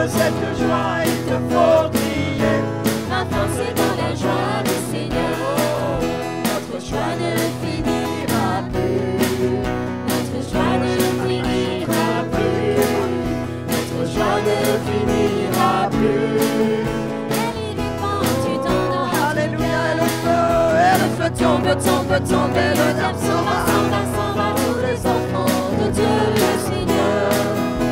veux cette joie, il te faut crier. Ma force est dans la joie du Seigneur. Notre Joie ne finira plus. Notre joie ne finira plus. Notre joie ne finira plus. Elle est répandue dans nos cœurs. Alléluia, et le feu tombe, tombe, tombe, et le diable s'en va. Tous les enfants de Dieu le Seigneur.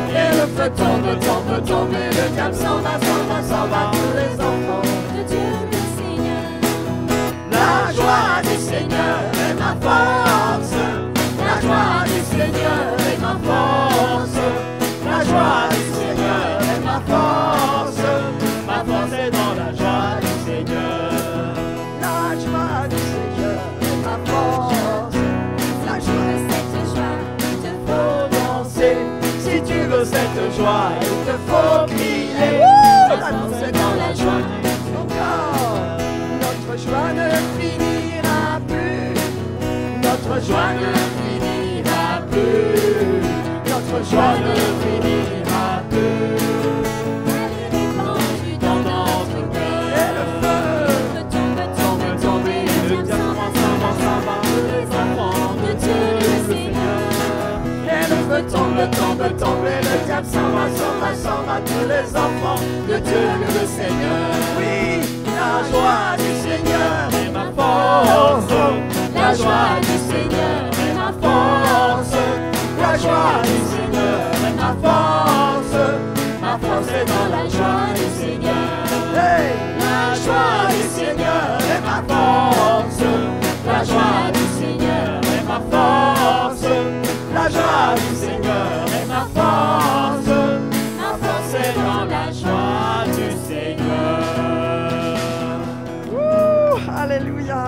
Et le feu tombe, tombe, tombe, et le diable s'en va, s'en va, s'en va, tous les enfants De Dieu le Seigneur. La joie du Seigneur est ma force. La joie du Seigneur est ma force. La joie du Seigneur est ma force. Ma force est dans la joie du Seigneur. La joie du Seigneur est ma force. La joie, Cette joie, il te faut danser. Si tu veux cette joie, il te faut crier. La force est dans la joie. Encore, notre joie ne finira plus. Notre joie ne finira plus. Notre joie ne finira plus. Elle est répandue dans notre cœur. Et le feu Tombe, tombe, tombe, et le diable s'en va. Tous les enfants de Dieu le Seigneur. et le feu tombe, tombe, tombe, et le diable s'en va, s'en va, s'en va, tous les enfants de Dieu le Seigneur. Oui, la joie du Seigneur est ma force. La joie du Seigneur est ma force. La joie du Seigneur est ma force. Ma force est dans la joie du Seigneur. Hey, la joie du Seigneur est ma force. La joie du Seigneur est ma force. La joie du Seigneur est ma force. Ma force est dans la joie du Seigneur. Alléluia.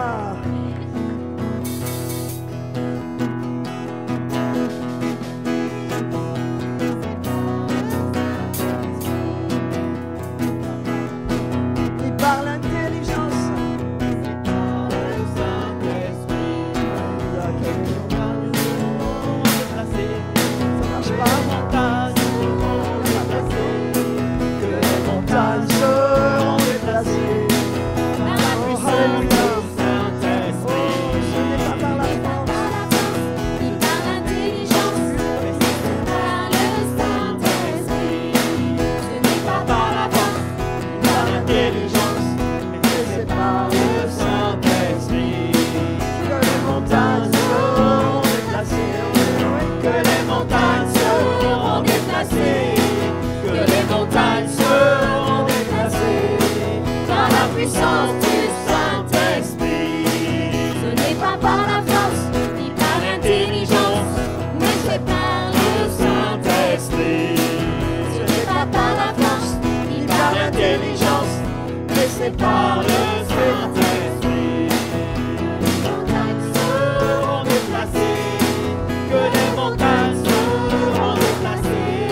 Il parle intelligence. Ça marche pas. Que les montagnes seront déplacées. Oh, alléluia. Oh, ce n'est pas par la force. Il parle intelligence, par le Saint-Esprit. Ce n'est pas par la force, Par l'intelligence, mais c'est par le Saint-Esprit que les montagnes seront déplacées. Que les montagnes seront déplacées. Que les montagnes seront déplacées par la puissance du Saint-Esprit. ce n'est pas par la force, ni par l'intelligence, mais c'est par le Saint-Esprit. Ce n'est pas par la force, ni par L'intelligence, mais c'est par le Saint-Esprit. les montagnes Seront déplacées, que les montagnes seront déplacées,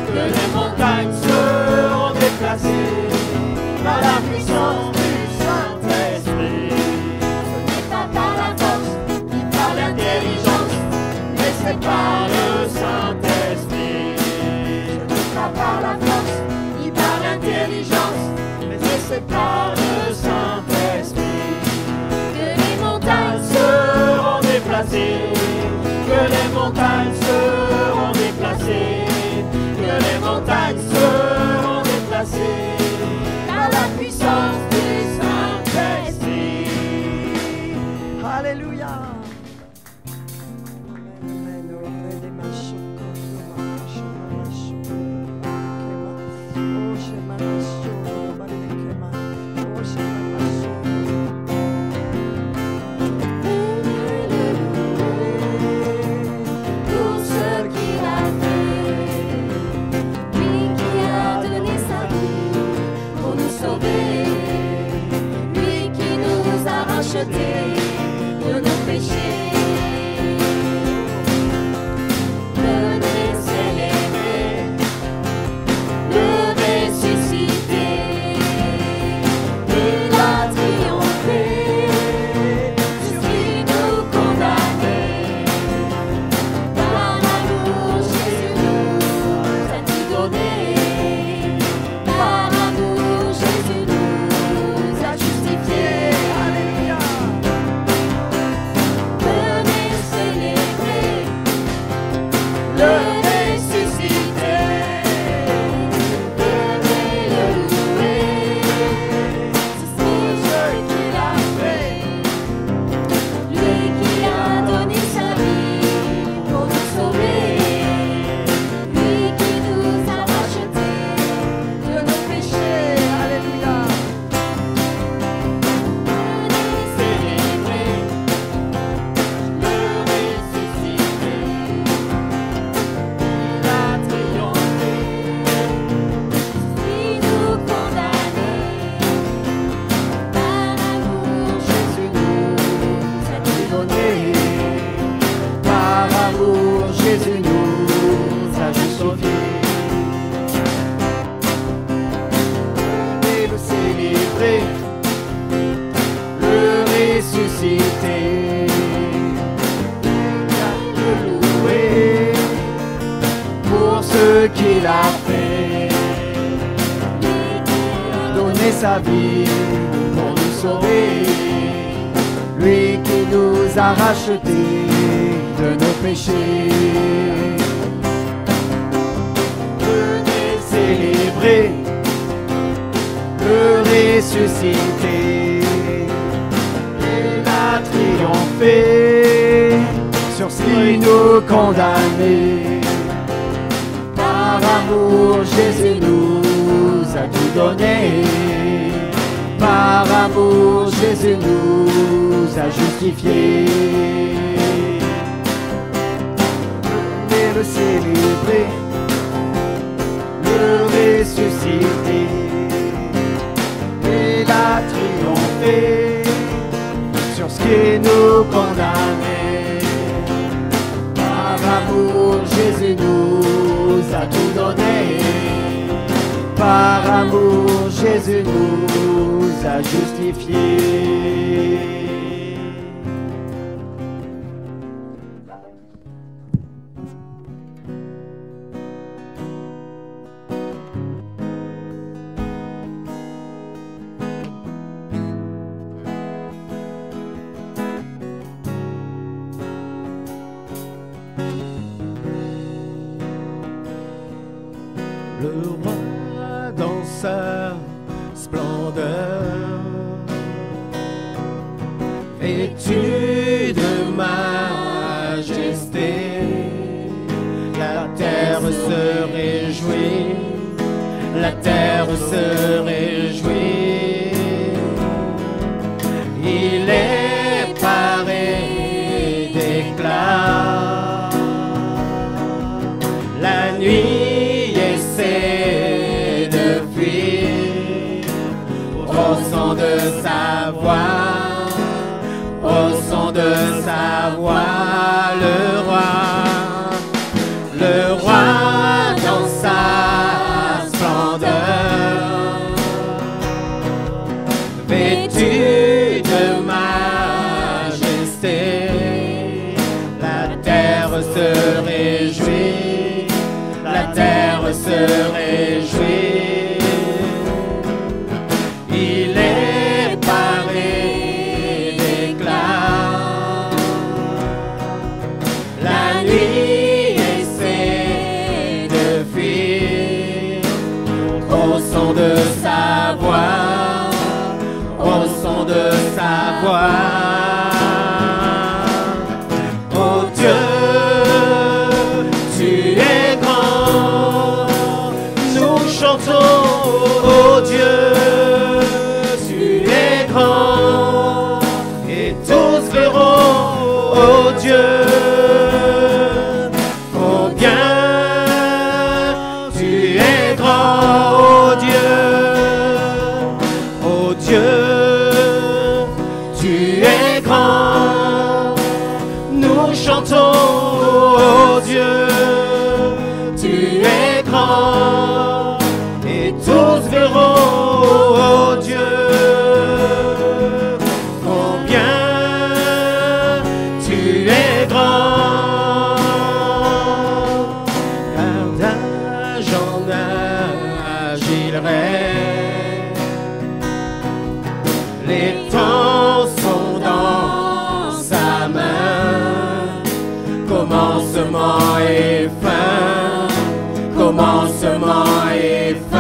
que les montagnes seront déplacées par la puissance du Saint-Esprit. Ce n'est pas par la force, ni par L'intelligence, mais c'est par le Saint-Esprit. Ce n'est pas par la force, ni par L'intelligence, mais c'est par le Saint-Esprit. que les montagnes Seront déplacées, que les montagnes seront déplacées, que les montagnes seront déplacées par la puissance du Saint-Esprit. Alléluia. pour ce qu'il a fait, lui qui a donné sa vie pour nous sauver, lui qui nous a rachetés de nos péchés. Le célébrer, le ressusciter, il a triomphé sur qui nous condamnait. Par l'amour, Jésus nous a tout donné. donné sa vie pour nous sauver. Lui qui nous a rachetés de nos péchés. Venez célébrer le ressuscité. Il a triomphé sur ce qui nous condamnait. Par amour, Jésus nous a tout donné. Par amour, Jésus nous a justifiés. Venez le célébrer, le ressuscité. Il a triomphé sur ce qui nous condamnait. Par amour, Jésus nous a tout donné. Par amour, Jésus nous a justifiés. Le roi dans sa splendeur, vêtu de majesté, la terre se réjouit, la terre se réjouit. Il est paré d'éclat, la nuit essaie de fuir au son de sa voix, au son de sa voix, le roi dans sa splendeur, vêtu de majesté, la terre se réjouit, la terre se réjouit. Il est paré d'éclat, la nuit essaie de fuir au son de sa voix, au son de sa voix. Oh Dieu, tu es grand, nous chantons, oh Dieu, tu es grand, et tous verront, oh Dieu, combien tu es grand, oh Dieu, oh Dieu, tu es grand, nous chantons, oh Dieu, tu es grand, et tous verront, oh Dieu, combien tu es grand. Car d'âge en âge il règne, les temps sont dans sa main, commencement et fin, commencement et fin.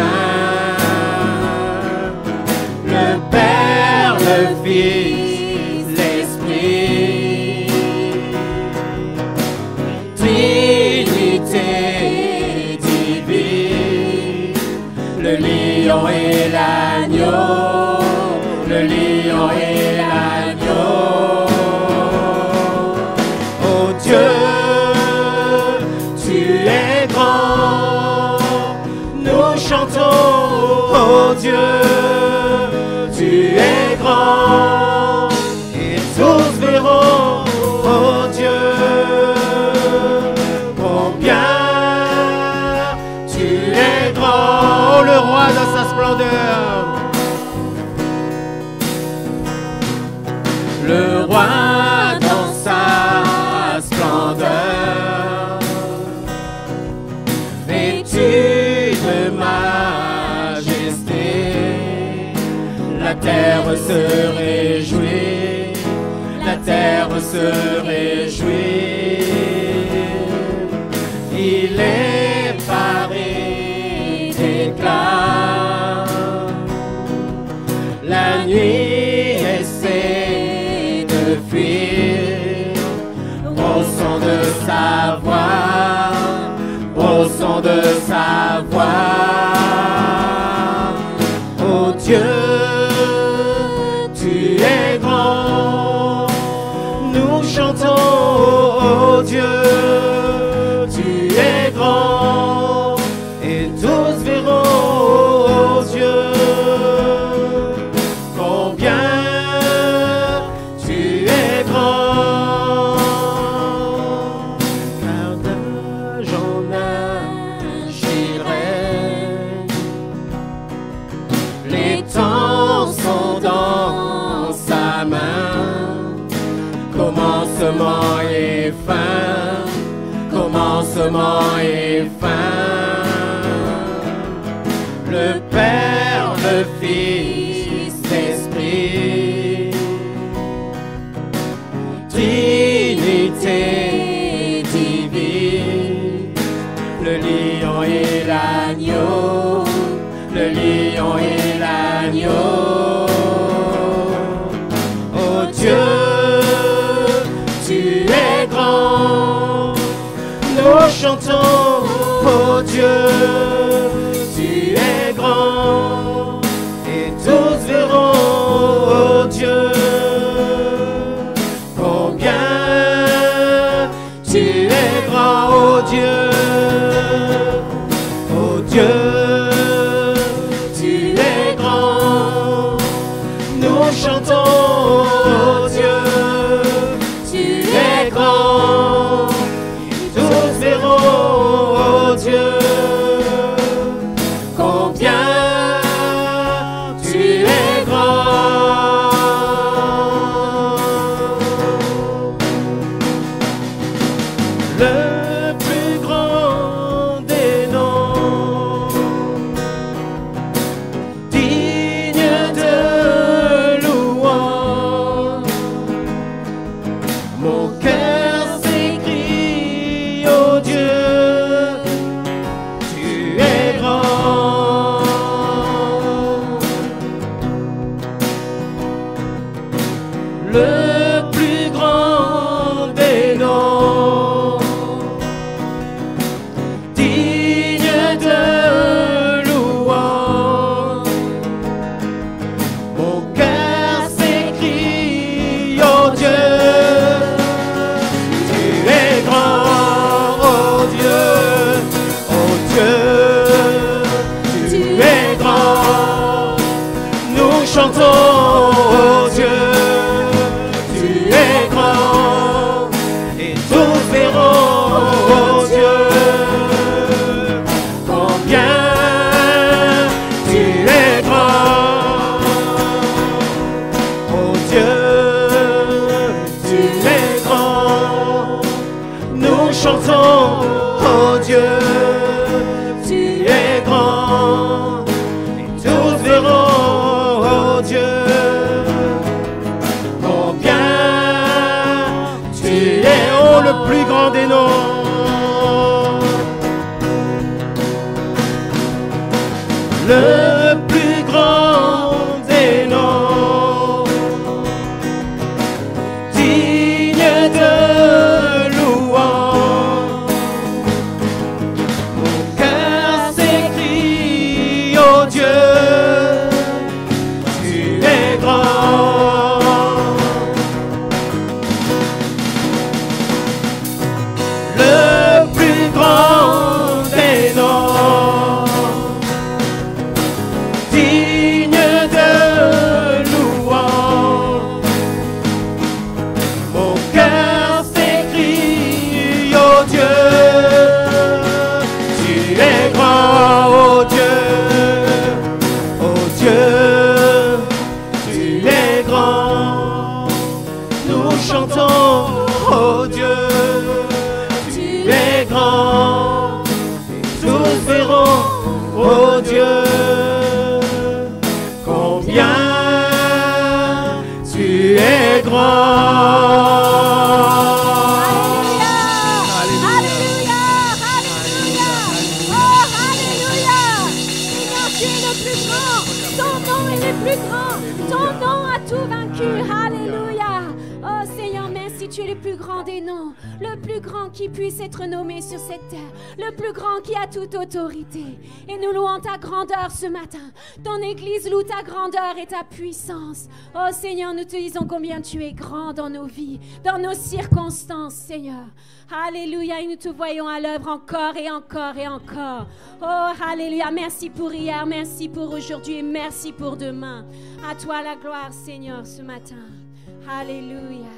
Le Père, le Fils, l'Esprit, Trinité divine, le lion et l'agneau, le lion et l'agneau. Oh Dieu, tu es grand, nous chantons, oh Dieu, tu es grand, et tous verront, oh Dieu, combien tu es grand, oh, le roi dans sa splendeur, le roi dans sa splendeur, vêtu de majesté, terre se réjouit, la terre se réjouit. Il est paré d'éclat. La nuit essaie de fuir au son de sa voix, au son de sa voix. Oh Dieu, tu es grand. Nous chantons, oh Dieu, tu es grand. Et tous verront, oh Dieu, combien tu es grand. Car d'âge en âge il règne. Les temps sont dans sa main. Commencement et fin, commencement et fin. Le Père, le Fils, l'Esprit, Trinité divine, le lion et l'agneau, le lion et l'agneau. Oh Dieu, tu es grand. Nous chantons, oh Dieu, tu es grand. Et tous verront, oh Dieu, combien tu es grand, oh Dieu. Oh Dieu, tu es grand. Nous chantons, oh Dieu, tu es grand. Tous verront, oh Dieu, combien tu es grand. Le plus grand des noms, digne de louange. Mon cœur s'écrie, oh Dieu, tu es grand. Le plus grand des noms, digne de louange. Mon cœur s'écrie, oh Dieu, tu es grand, oh Dieu, oh Dieu, tu es grand. Nous chantons, oh Dieu, tu es grand. Et tous verront, oh Dieu, combien tu es grand. Oh Dieu, tu es grand. Nous chantons, oh Dieu, tu es grand. Et tous verront, oh Dieu, combien tu es, oh le plus grand des noms. Le plus grand des noms, digne de louange. Mon cœur s'écrie, oh Dieu, tu es grand. Le plus grand des noms, digne de louange. Mon cœur s'écrie, oh Dieu, tu es grand, oh Dieu, oh Dieu, tu es grand. Nous chantons, oh Dieu, tu es grand. Et tous verront, oh Dieu, grand. Ton nom est le plus grand. Ton nom a tout vaincu. Alléluia. Oh Seigneur, merci, tu es le plus grand des noms. Le plus grand qui puisse être nommé sur cette terre. Le plus grand qui a toute autorité. Et nous louons ta grandeur ce matin. Ton Église loue ta grandeur et ta puissance. Oh Seigneur, nous te disons combien tu es grand dans nos vies, dans nos circonstances, Seigneur. Alléluia, et nous te voyons à l'œuvre encore et encore et encore. Oh, alléluia, merci pour hier, merci pour aujourd'hui et merci pour demain. À toi la gloire, Seigneur, ce matin. Alléluia.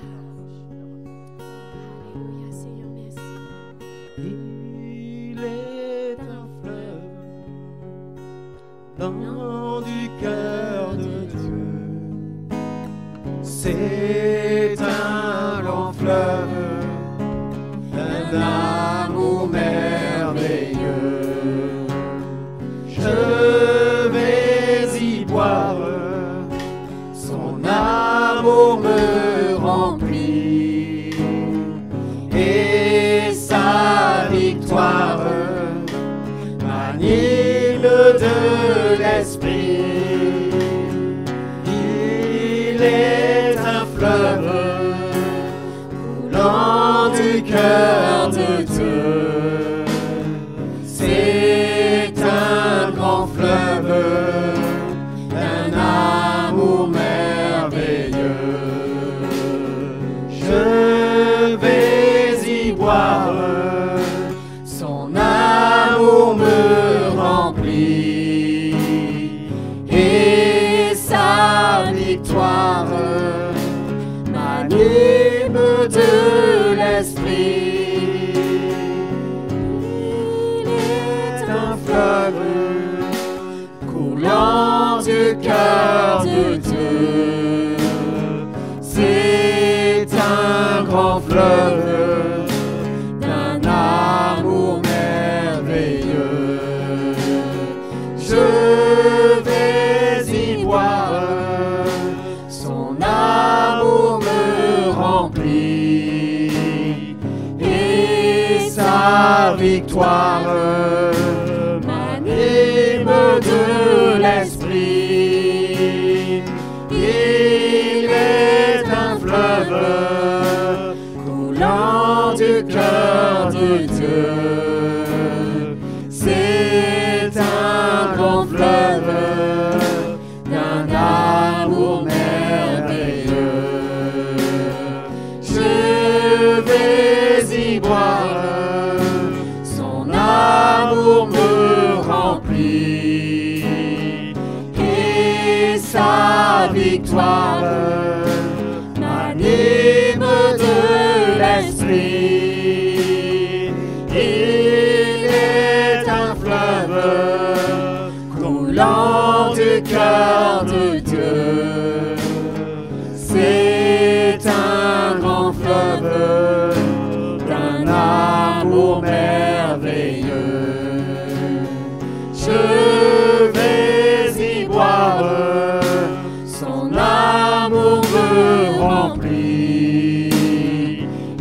Alléluia, Seigneur, merci. Il est un fleuve dans du cœur de Dieu. C'est un long fleuve d'un amour merveilleux. Je vais y boire, son amour me remplit, et sa victoire m'anime de l'esprit. Il est un fleuve coulant du cœur de Dieu. C'est un grand fleuve d'un amour merveilleux. Je vais y boire, son amour me remplit, et sa victoire m'anime de l'esprit. Il est un fleuve coulant du cœur de Dieu. C'est un grand fleuve d'un amour merveilleux. Je vais y boire, son amour me remplit, et sa victoire m'anime de l'esprit. Il est un fleuve coulant du cœur de Dieu. C'est un grand fleuve d'un amour merveilleux. Je vais y boire, son amour me remplit, et sa victoire m'anime de l'esprit. Il est un fleuve coulant du cœur de Dieu. C'est un grand fleuve d'un amour merveilleux. Je vais y boire, son amour me remplit,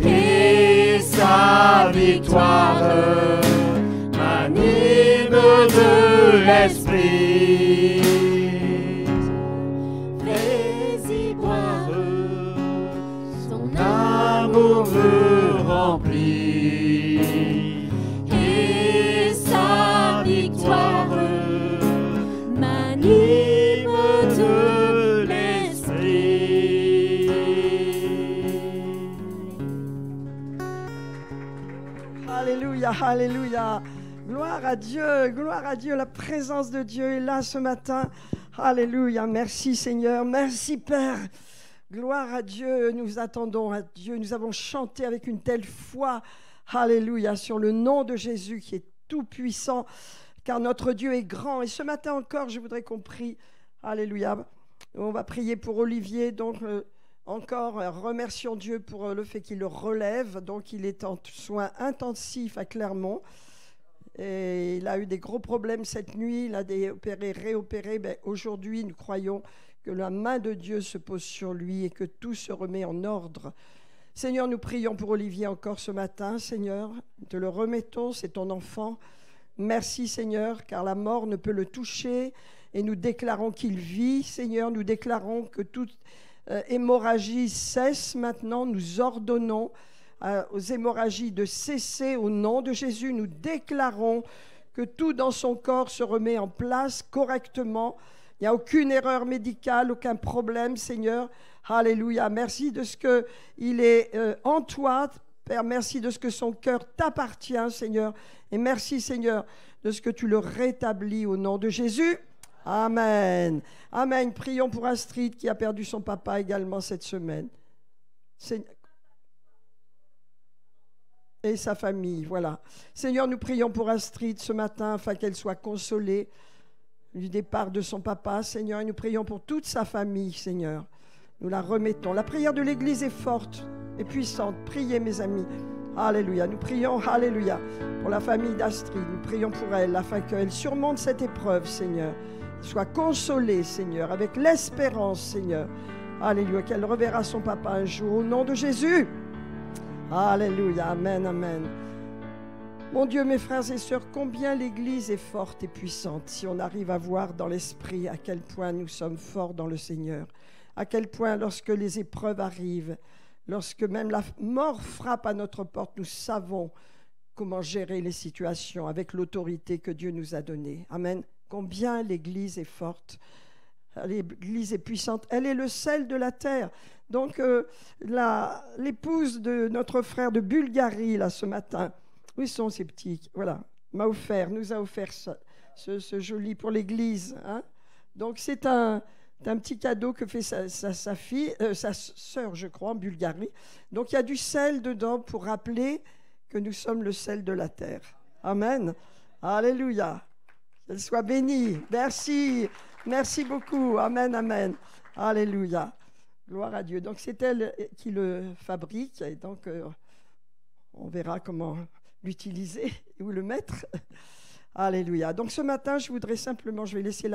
et sa victoire m'anime de l'esprit. Vais-y boire, son amour me remplit, et sa victoire m'anime de l'esprit. Alléluia, alléluia. Gloire à Dieu, la présence de Dieu est là ce matin. Alléluia, merci Seigneur, merci Père. Gloire à Dieu, nous attendons à Dieu, nous avons chanté avec une telle foi, alléluia, sur le nom de Jésus qui est tout puissant, car notre Dieu est grand. Et ce matin encore, je voudrais qu'on prie, alléluia, on va prier pour Olivier, donc encore remercions Dieu pour le fait qu'il le relève, donc il est en soins intensifs à Clermont. Et il a eu des gros problèmes cette nuit, il a réopéré. Aujourd'hui, nous croyons que la main de Dieu se pose sur lui et que tout se remet en ordre. Seigneur, nous prions pour Olivier encore ce matin. Seigneur, nous te le remettons, c'est ton enfant. Merci Seigneur, car la mort ne peut le toucher et nous déclarons qu'il vit, Seigneur. Nous déclarons que toute hémorragie cesse maintenant. Nous ordonnons aux hémorragies de cesser au nom de Jésus. Nous déclarons que tout dans son corps se remet en place correctement. Il n'y a aucune erreur médicale, aucun problème, Seigneur. Alléluia. Merci de ce qu'il est en toi, Père. Merci de ce que son cœur t'appartient, Seigneur. Et merci, Seigneur, de ce que tu le rétablis au nom de Jésus. Amen. Amen. Prions pour Astrid qui a perdu son papa également cette semaine. Et sa famille, voilà. Seigneur, nous prions pour Astrid ce matin afin qu'elle soit consolée du départ de son papa, Seigneur. Et nous prions pour toute sa famille, Seigneur. Nous la remettons. La prière de l'Église est forte et puissante. Priez, mes amis. Alléluia. Nous prions, alléluia, pour la famille d'Astrid. Nous prions pour elle afin qu'elle surmonte cette épreuve, Seigneur. Soit consolée, Seigneur, avec l'espérance, Seigneur. Alléluia. Qu'elle reverra son papa un jour au nom de Jésus. Alléluia. Amen, amen. Mon Dieu, mes frères et sœurs, combien l'Église est forte et puissante si on arrive à voir dans l'esprit à quel point nous sommes forts dans le Seigneur, à quel point lorsque les épreuves arrivent, lorsque même la mort frappe à notre porte, nous savons comment gérer les situations avec l'autorité que Dieu nous a donnée. Amen. Combien l'Église est forte, l'Église est puissante, elle est le sel de la terre. Donc l'épouse de notre frère de Bulgarie, là, ce matin, où sont ces petits? Voilà, nous a offert ce joli pour l'Église. Hein? Donc c'est un petit cadeau que fait sa fille, sa sœur, je crois, en Bulgarie. Donc il y a du sel dedans pour rappeler que nous sommes le sel de la terre. Amen. Alléluia. Qu'elle soit bénie. Merci. Merci beaucoup. Amen, amen. Alléluia. Gloire à Dieu. Donc c'est elle qui le fabrique. Et donc on verra comment l'utiliser et où le mettre. Alléluia. Donc ce matin, je voudrais simplement, je vais laisser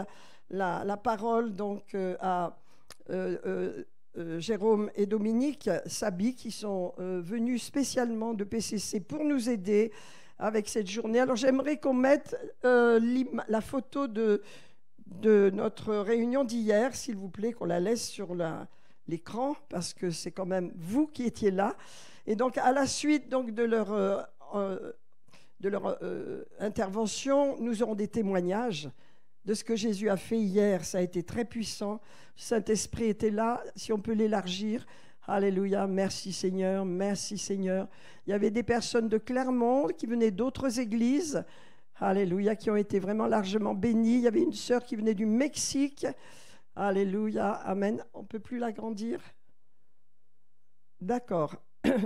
la parole donc à Jérôme et Dominique Sabi qui sont venus spécialement de PCC pour nous aider avec cette journée. Alors j'aimerais qu'on mette la photo de notre réunion d'hier, s'il vous plaît, qu'on la laisse sur l'écran parce que c'est quand même vous qui étiez là. Et donc à la suite donc de leur intervention, nous aurons des témoignages de ce que Jésus a fait hier. Ça a été très puissant. Le Saint-Esprit était là, si on peut l'élargir. Alléluia, merci Seigneur, merci Seigneur. Il y avait des personnes de Clermont qui venaient d'autres églises, alléluia, qui ont été vraiment largement bénies. Il y avait une sœur qui venait du Mexique, alléluia, amen. On ne peut plus l'agrandir? D'accord,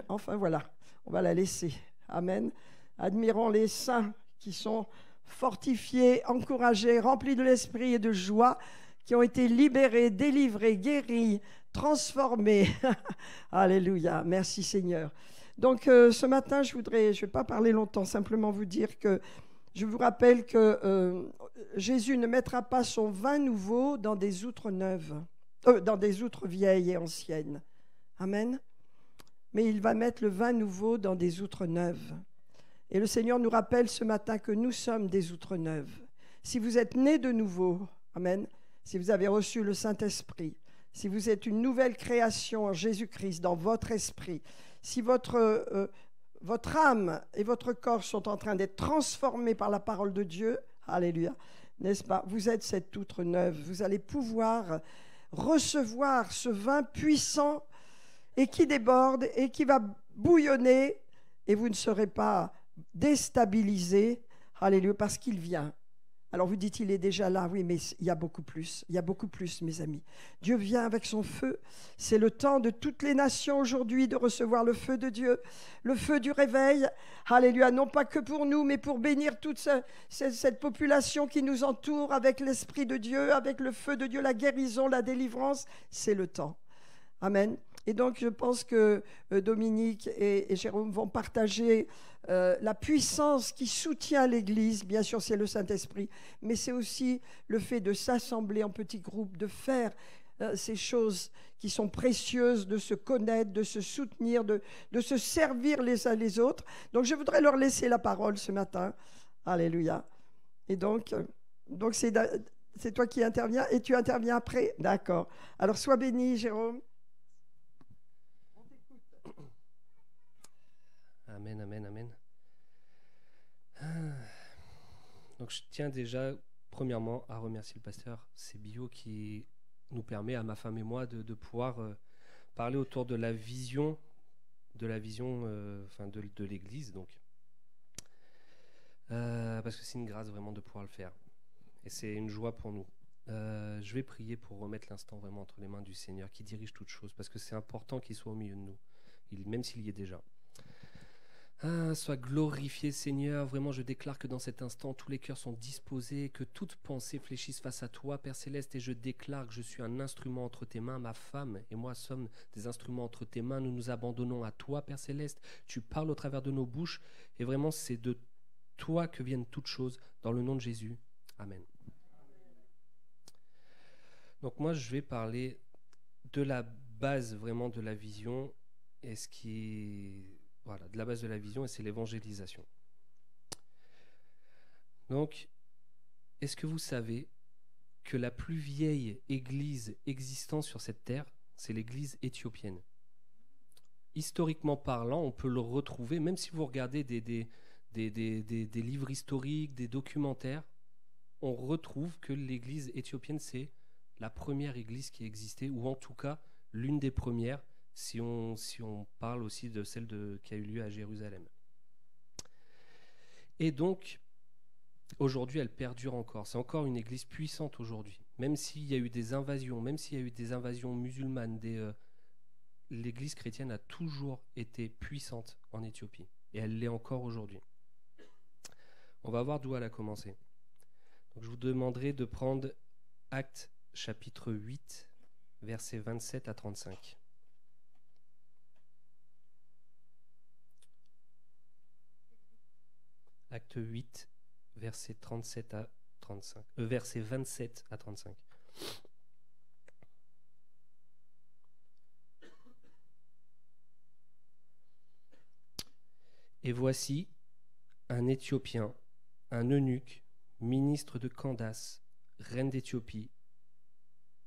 enfin voilà, on va la laisser, amen. Admirons les saints qui sont fortifiés, encouragés, remplis de l'esprit et de joie, qui ont été libérés, délivrés, guéris, transformés. Alléluia, merci Seigneur. Donc ce matin, je ne vais pas parler longtemps, simplement vous dire que je vous rappelle que Jésus ne mettra pas son vin nouveau dans des outres neuves, dans des outres vieilles et anciennes. Amen. Mais il va mettre le vin nouveau dans des outres neuves. Et le Seigneur nous rappelle ce matin que nous sommes des outres neuves. Si vous êtes nés de nouveau, amen, si vous avez reçu le Saint-Esprit, si vous êtes une nouvelle création en Jésus-Christ dans votre esprit, si votre âme et votre corps sont en train d'être transformés par la parole de Dieu, alléluia, n'est-ce pas? Vous êtes cette outre neuve. Vous allez pouvoir recevoir ce vin puissant et qui déborde et qui va bouillonner et vous ne serez pas déstabilisé, alléluia, parce qu'il vient. Alors vous dites, il est déjà là, oui, mais il y a beaucoup plus, mes amis. Dieu vient avec son feu. C'est le temps de toutes les nations aujourd'hui de recevoir le feu de Dieu, le feu du réveil, alléluia, non pas que pour nous, mais pour bénir toute cette population qui nous entoure avec l'Esprit de Dieu, avec le feu de Dieu, la guérison, la délivrance, c'est le temps. Amen. Et donc, je pense que Dominique et Jérôme vont partager la puissance qui soutient l'Église. Bien sûr, c'est le Saint-Esprit, mais c'est aussi le fait de s'assembler en petits groupes, de faire ces choses qui sont précieuses, de se connaître, de se soutenir, de se servir les uns les autres. Donc, je voudrais leur laisser la parole ce matin. Alléluia. Et donc c'est C'est toi qui interviens et tu interviens après? D'accord. Alors, sois béni, Jérôme. Amen, amen, amen. Donc je tiens déjà, premièrement, à remercier le pasteur Sébio qui nous permet, à ma femme et moi, de pouvoir parler autour de la vision, de l'Église, donc. Parce que c'est une grâce vraiment de pouvoir le faire. Et c'est une joie pour nous. Je vais prier pour remettre l'instant vraiment entre les mains du Seigneur qui dirige toutes choses, parce que c'est important qu'il soit au milieu de nous, même s'il y est déjà. Sois glorifié, Seigneur. Vraiment, je déclare que dans cet instant, tous les cœurs sont disposés, que toute pensée fléchisse face à toi, Père Céleste, et je déclare que je suis un instrument entre tes mains. Ma femme et moi sommes des instruments entre tes mains. Nous nous abandonnons à toi, Père Céleste. Tu parles au travers de nos bouches, et vraiment, c'est de toi que viennent toutes choses, dans le nom de Jésus. Amen. Donc moi, je vais parler de la base vraiment de la vision, et de la base de la vision, et c'est l'évangélisation. Donc, est-ce que vous savez que la plus vieille église existant sur cette terre, c'est l'église éthiopienne? Historiquement parlant, on peut le retrouver, même si vous regardez des livres historiques, des documentaires, on retrouve que l'église éthiopienne, c'est la première église qui existait, ou en tout cas, l'une des premières, si on parle aussi de celle qui a eu lieu à Jérusalem. Et donc, aujourd'hui, elle perdure encore. C'est encore une église puissante aujourd'hui. Même s'il y a eu des invasions, musulmanes, l'église chrétienne a toujours été puissante en Éthiopie. Et elle l'est encore aujourd'hui. On va voir d'où elle a commencé. Donc, je vous demanderai de prendre Actes chapitre 8, versets 27 à 35. Acte 8, versets 27 à 35. Versets 27 à 35. Et voici un Éthiopien, un eunuque, ministre de Candace, reine d'Éthiopie,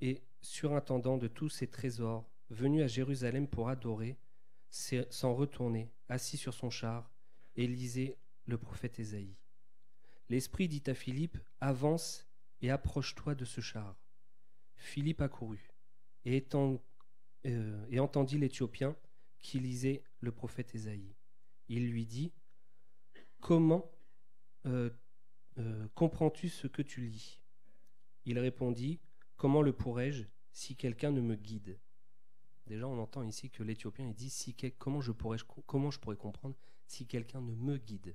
et surintendant de tous ses trésors, venu à Jérusalem pour adorer, s'en retourner, assis sur son char, et lisait le prophète Ésaïe. L'Esprit dit à Philippe, avance et approche-toi de ce char. Philippe accourut et entendit l'Éthiopien qui lisait le prophète Ésaïe. Il lui dit, comment comprends-tu ce que tu lis? Il répondit, comment le pourrais-je si quelqu'un ne me guide? Déjà, on entend ici que l'Éthiopien il dit, comment je pourrais comprendre si quelqu'un ne me guide?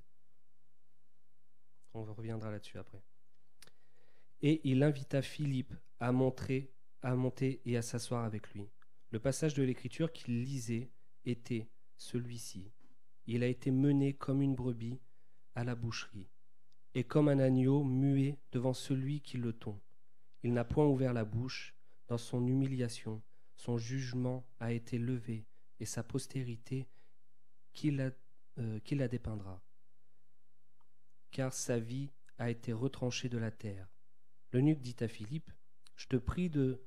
On reviendra là-dessus après. Et il invita Philippe à monter et à s'asseoir avec lui. Le passage de l'Écriture qu'il lisait était celui-ci. Il a été mené comme une brebis à la boucherie, et comme un agneau muet devant celui qui le tond. Il n'a point ouvert la bouche. Dans son humiliation, son jugement a été levé, et sa postérité qui la dépeindra. Car sa vie a été retranchée de la terre. L'eunuque dit à Philippe, je te prie de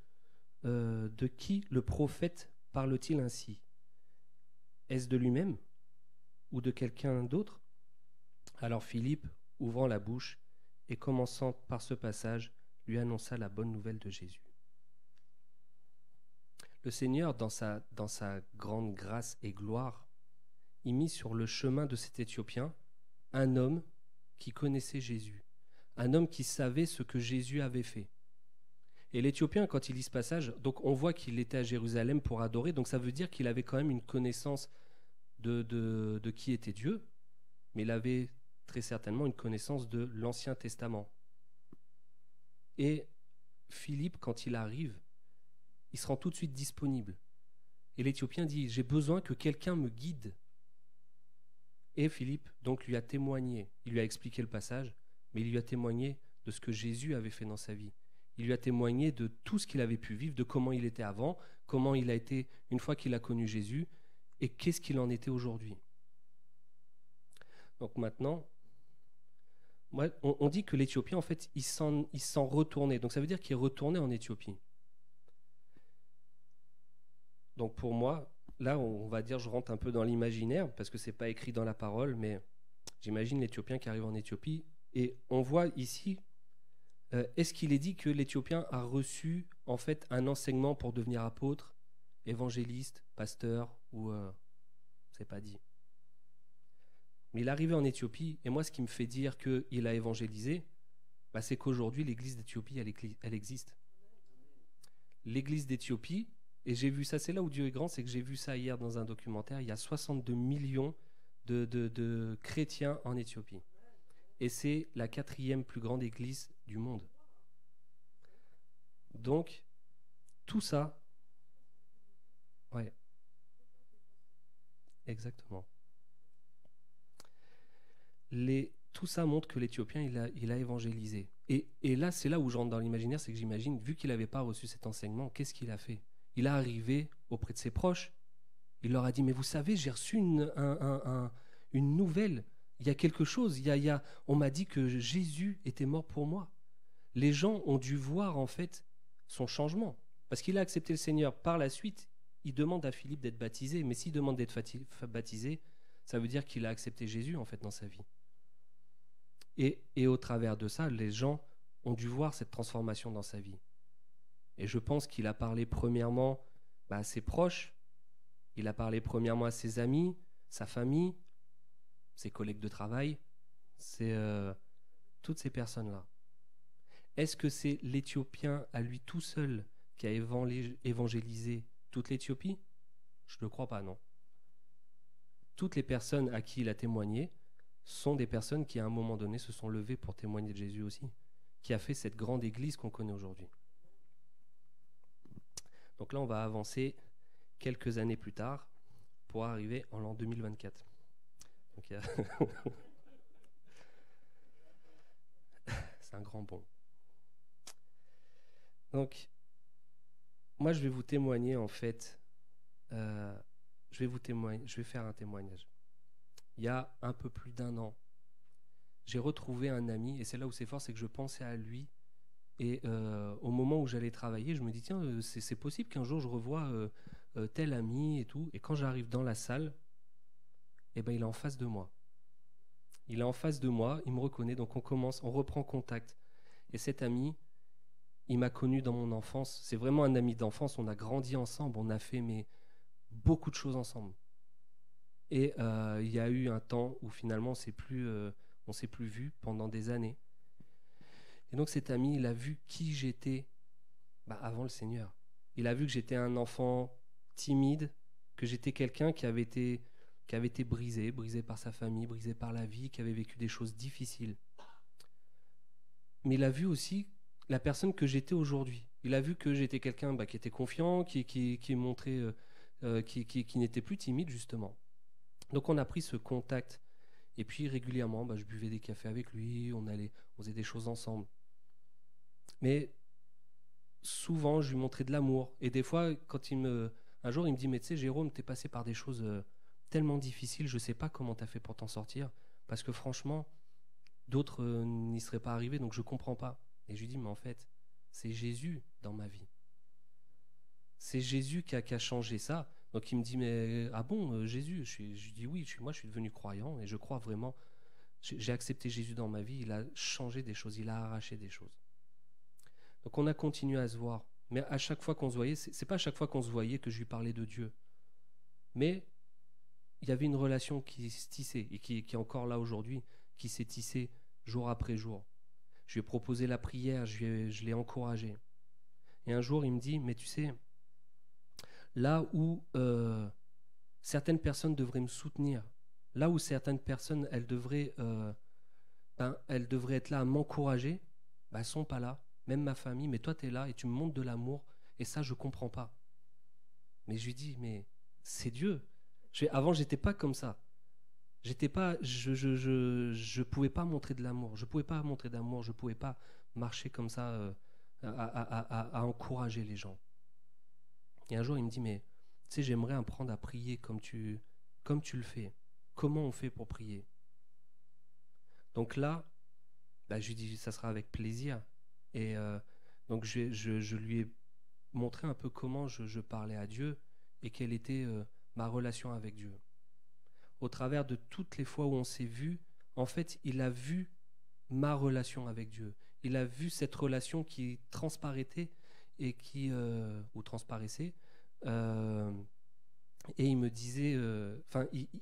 qui le prophète parle-t-il ainsi? Est-ce de lui-même ou de quelqu'un d'autre? Alors Philippe, ouvrant la bouche et commençant par ce passage, lui annonça la bonne nouvelle de Jésus. Le Seigneur, dans sa grande grâce et gloire, il mit sur le chemin de cet Éthiopien un homme qui connaissait Jésus, un homme qui savait ce que Jésus avait fait. Et l'Éthiopien, quand il lit ce passage, donc on voit qu'il était à Jérusalem pour adorer, donc ça veut dire qu'il avait quand même une connaissance de qui était Dieu, mais il avait très certainement une connaissance de l'Ancien Testament. Et Philippe, quand il arrive, il se rend tout de suite disponible. Et l'Éthiopien dit, j'ai besoin que quelqu'un me guide. Et Philippe, donc, lui a témoigné. Il lui a expliqué le passage, mais il lui a témoigné de ce que Jésus avait fait dans sa vie. Il lui a témoigné de tout ce qu'il avait pu vivre, de comment il était avant, comment il a été une fois qu'il a connu Jésus, et qu'est-ce qu'il en était aujourd'hui. Donc maintenant, Moi, on dit que l'Éthiopien, en fait, il s'en retournait. Donc ça veut dire qu'il retournait en Éthiopie. Donc pour moi, là, on va dire, je rentre un peu dans l'imaginaire, parce que c'est pas écrit dans la parole, mais j'imagine l'Éthiopien qui arrive en Éthiopie. Et on voit ici, est-ce qu'il est dit que l'Éthiopien a reçu, en fait, un enseignement pour devenir apôtre, évangéliste, pasteur, ou... c'est pas dit. Mais il est arrivé en Éthiopie, et moi, ce qui me fait dire qu'il a évangélisé, bah, c'est qu'aujourd'hui, l'église d'Éthiopie, elle existe. L'église d'Éthiopie, et j'ai vu ça, c'est là où Dieu est grand, c'est que j'ai vu ça hier dans un documentaire, il y a 62 millions de chrétiens en Éthiopie. Et c'est la 4e plus grande église du monde. Donc, tout ça... Ouais. Exactement. Tout ça montre que l'Éthiopien, il a évangélisé. Et là, c'est là où je rentre dans l'imaginaire, c'est que j'imagine, vu qu'il n'avait pas reçu cet enseignement, qu'est-ce qu'il a fait? Il est arrivé auprès de ses proches, il leur a dit, mais vous savez, j'ai reçu une nouvelle, il y a quelque chose, on m'a dit que Jésus était mort pour moi. Les gens ont dû voir en fait son changement, parce qu'il a accepté le Seigneur. Par la suite, il demande à Philippe d'être baptisé, mais s'il demande d'être baptisé, ça veut dire qu'il a accepté Jésus en fait dans sa vie. Et au travers de ça, les gens ont dû voir cette transformation dans sa vie. Et je pense qu'il a parlé premièrement à ses proches, il a parlé premièrement à ses amis, sa famille, ses collègues de travail, toutes ces personnes-là. Est-ce que c'est l'Éthiopien à lui tout seul qui a évangélisé toute l'Éthiopie? Je ne le crois pas, non. Toutes les personnes à qui il a témoigné sont des personnes qui à un moment donné se sont levées pour témoigner de Jésus aussi, qui a fait cette grande église qu'on connaît aujourd'hui. Donc là, on va avancer quelques années plus tard pour arriver en l'an 2024. Donc, c'est un grand bond. Donc, moi, je vais vous témoigner en fait. Je vais faire un témoignage. Il y a un peu plus d'1 an, j'ai retrouvé un ami, et c'est là où c'est fort, c'est que je pensais à lui. Et au moment où j'allais travailler, je me dis, tiens, c'est possible qu'un jour je revoie tel ami et tout. Et quand j'arrive dans la salle, eh ben, il est en face de moi. Il est en face de moi, il me reconnaît, donc on reprend contact. Et cet ami, il m'a connu dans mon enfance. C'est vraiment un ami d'enfance, on a grandi ensemble, on a fait beaucoup de choses ensemble. Et il y a eu un temps où finalement on s'est plus vu pendant des années. Et donc cet ami, il a vu qui j'étais avant le Seigneur. Il a vu que j'étais un enfant timide, que j'étais quelqu'un qui avait été brisé par sa famille, brisé par la vie, qui avait vécu des choses difficiles. Mais il a vu aussi la personne que j'étais aujourd'hui. Il a vu que j'étais quelqu'un qui était confiant, qui montrait, qui n'était plus timide justement. Donc on a pris ce contact. Et puis régulièrement, je buvais des cafés avec lui, on faisait des choses ensemble. Mais souvent, je lui montrais de l'amour. Et des fois, un jour, il me dit, mais tu sais, Jérôme, t'es passé par des choses tellement difficiles, je sais pas comment t'as fait pour t'en sortir, parce que franchement, d'autres n'y seraient pas arrivés, donc je comprends pas. Et je lui dis, mais en fait, c'est Jésus dans ma vie. C'est Jésus qui a changé ça. Donc il me dit, mais ah bon, Jésus? Je dis oui, moi je suis devenu croyant et je crois vraiment. J'ai accepté Jésus dans ma vie, il a changé des choses, il a arraché des choses. Donc on a continué à se voir. Mais à chaque fois qu'on se voyait, c'est pas à chaque fois qu'on se voyait que je lui parlais de Dieu. Mais il y avait une relation qui se tissait et qui est encore là aujourd'hui, qui s'est tissée jour après jour. Je lui ai proposé la prière, je l'ai encouragé. Et un jour, il me dit, mais tu sais, là où certaines personnes devraient me soutenir, là où certaines personnes, elles devraient être là à m'encourager, elles ne sont pas là, même ma famille, mais toi tu es là et tu me montres de l'amour, et ça je ne comprends pas. Mais je lui dis, mais c'est Dieu. Avant, j'étais pas comme ça. Je pouvais pas montrer de l'amour, je pouvais pas marcher comme ça à encourager les gens. Et un jour, il me dit, mais tu sais, j'aimerais apprendre à prier comme tu le fais. Comment on fait pour prier? Donc là, Bah, je lui dis, ça sera avec plaisir. Et donc je lui ai montré un peu comment je parlais à Dieu et quelle était ma relation avec Dieu. Au travers de toutes les fois où on s'est vu, en fait, il a vu ma relation avec Dieu. Il a vu cette relation qui transparaissait et ou transparaissait. Et il me disait,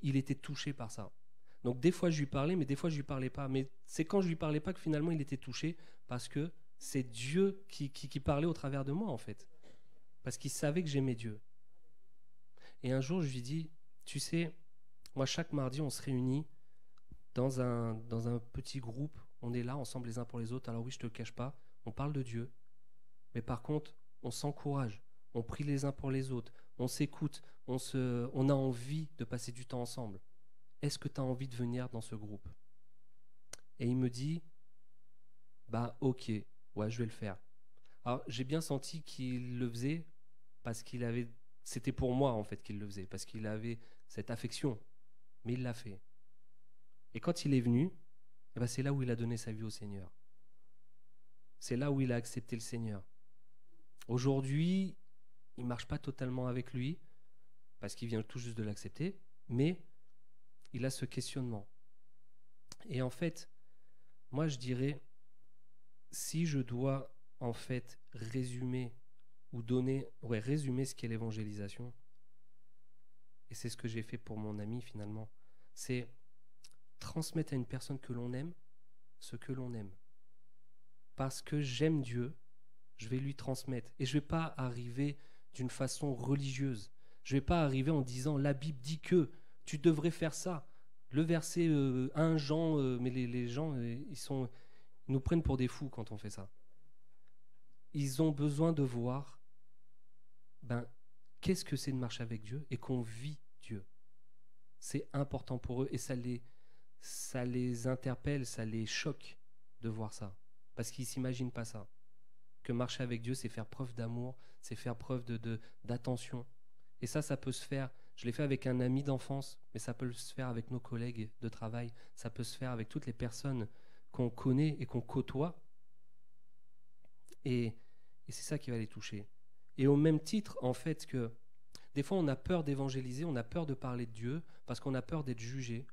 il était touché par ça. Donc des fois je lui parlais, mais des fois je lui parlais pas. Mais c'est quand je lui parlais pas que finalement il était touché, parce que c'est Dieu qui parlait au travers de moi en fait, parce qu'il savait que j'aimais Dieu. Et un jour je lui dis, tu sais, moi chaque mardi on se réunit dans un petit groupe, on est là ensemble les uns pour les autres. Alors oui, je te le cache pas, on parle de Dieu, mais par contre on s'encourage, on prie les uns pour les autres, on s'écoute, on a envie de passer du temps ensemble. Est-ce que tu as envie de venir dans ce groupe? Et il me dit, bah ok, ouais, je vais le faire. Alors j'ai bien senti qu'il le faisait parce c'était pour moi en fait qu'il le faisait, parce qu'il avait cette affection, mais il l'a fait. Et quand il est venu, eh ben, c'est là où il a donné sa vie au Seigneur. C'est là où il a accepté le Seigneur. Aujourd'hui, il ne marche pas totalement avec lui, parce qu'il vient tout juste de l'accepter, mais il a ce questionnement. Et en fait, moi je dirais, si je dois en fait résumer ce qu'est l'évangélisation, et c'est ce que j'ai fait pour mon ami finalement, c'est transmettre à une personne que l'on aime ce que l'on aime. Parce que j'aime Dieu, je vais lui transmettre. Et je ne vais pas arriver d'une façon religieuse. Je ne vais pas arriver en disant, la Bible dit que tu devrais faire ça. Le verset 1 Jean, mais les gens, ils nous prennent pour des fous quand on fait ça. Ils ont besoin de voir qu'est-ce que c'est de marcher avec Dieu et qu'on vit Dieu. C'est important pour eux et ça les interpelle, ça les choque de voir ça. Parce qu'ils ne s'imaginent pas ça. Que marcher avec Dieu, c'est faire preuve d'amour, c'est faire preuve d'attention. Et ça peut se faire. Je l'ai fait avec un ami d'enfance, mais ça peut se faire avec nos collègues de travail. Ça peut se faire avec toutes les personnes qu'on connaît et qu'on côtoie. Et c'est ça qui va les toucher. Et au même titre, en fait, que des fois, on a peur d'évangéliser, on a peur de parler de Dieu, parce qu'on a peur d'être jugé.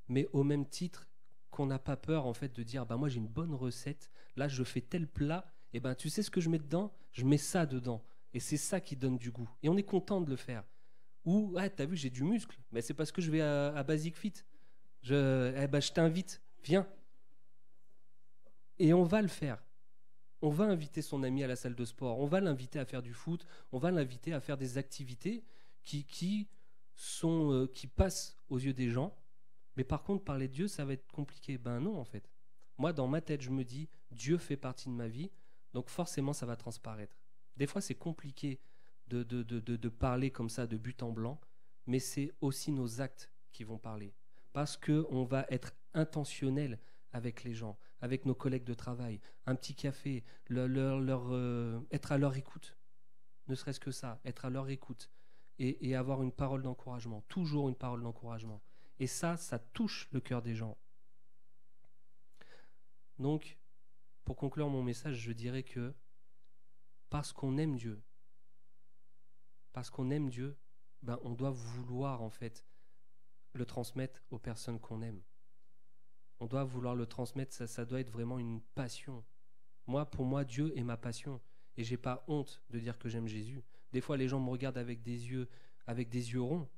Mais au même titre qu'on n'a pas peur, en fait, de dire, moi, j'ai une bonne recette, là, je fais tel plat, et tu sais ce que je mets dedans? Je mets ça dedans. Et c'est ça qui donne du goût. Et on est content de le faire. Ou, t'as vu, j'ai du muscle. Mais c'est parce que je vais à Basic Fit. Je t'invite, viens. Et on va le faire. On va inviter son ami à la salle de sport. On va l'inviter à faire du foot. On va l'inviter à faire des activités qui passent aux yeux des gens. Mais par contre, parler de Dieu, ça va être compliqué. Non, en fait. Moi, dans ma tête, je me dis, Dieu fait partie de ma vie. Donc forcément, ça va transparaître. Des fois, c'est compliqué de parler comme ça, de but en blanc, mais c'est aussi nos actes qui vont parler. Parce qu'on va être intentionnel avec les gens, avec nos collègues de travail, un petit café, être à leur écoute. Ne serait-ce que ça, être à leur écoute et avoir une parole d'encouragement, toujours une parole d'encouragement. Et ça touche le cœur des gens. Donc, pour conclure mon message, je dirais que parce qu'on aime Dieu, on doit vouloir en fait le transmettre aux personnes qu'on aime. On doit vouloir le transmettre, ça doit être vraiment une passion. Pour moi, Dieu est ma passion. Et j'ai pas honte de dire que j'aime Jésus. Des fois, les gens me regardent avec des yeux ronds.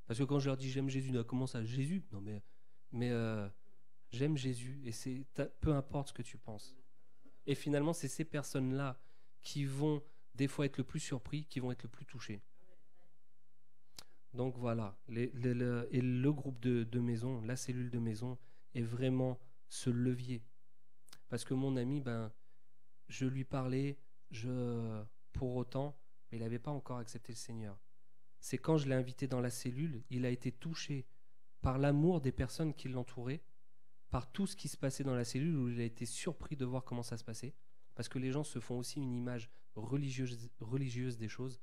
Parce que quand je leur dis j'aime Jésus, comment ça, Jésus? Non mais j'aime Jésus. Et peu importe ce que tu penses. Et finalement, c'est ces personnes-là qui vont des fois être le plus surpris, qui vont être le plus touchés. Donc voilà, et le groupe de maison, la cellule de maison est vraiment ce levier. Parce que mon ami, je lui parlais, pour autant, mais il n'avait pas encore accepté le Seigneur. C'est quand je l'ai invité dans la cellule, il a été touché par l'amour des personnes qui l'entouraient, par tout ce qui se passait dans la cellule, où il a été surpris de voir comment ça se passait. Parce que les gens se font aussi une image religieuse des choses.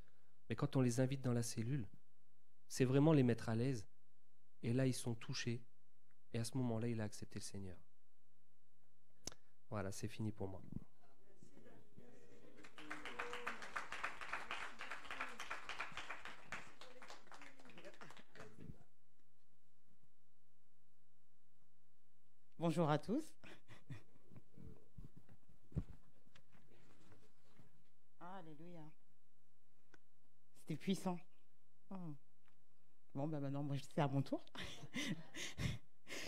Mais quand on les invite dans la cellule, c'est vraiment les mettre à l'aise. Et là, ils sont touchés. Et à ce moment-là, il a accepté le Seigneur. Voilà, c'est fini pour moi. Bonjour à tous. Alléluia. C'était puissant. Oh. Bon, ben maintenant, moi, c'est à mon tour.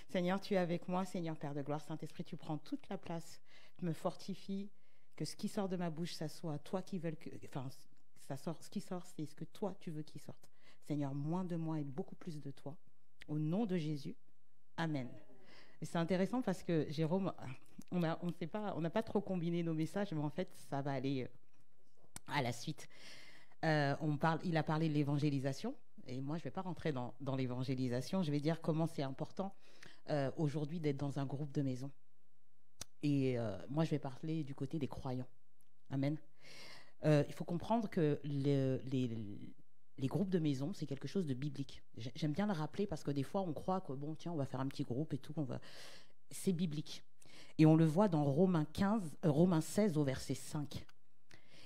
Seigneur, tu es avec moi. Seigneur, Père de gloire, Saint-Esprit, tu prends toute la place. Tu me fortifies. Que ce qui sort de ma bouche, ça soit toi qui veux que... Enfin, ça sort, ce qui sort, c'est ce que toi, tu veux qu'il sorte. Seigneur, moins de moi et beaucoup plus de toi. Au nom de Jésus. Amen. Et c'est intéressant parce que Jérôme, on n'a pas trop combiné nos messages, mais en fait, ça va aller à la suite. Il a parlé de l'évangélisation, et moi, je ne vais pas rentrer dans l'évangélisation. Je vais dire comment c'est important aujourd'hui d'être dans un groupe de maison. Et moi, je vais parler du côté des croyants. Amen. Il faut comprendre que les groupes de maison, c'est quelque chose de biblique. J'aime bien le rappeler parce que des fois, on croit que, bon, tiens, on va faire un petit groupe et tout. C'est biblique. Et on le voit dans Romains 16 au verset 5.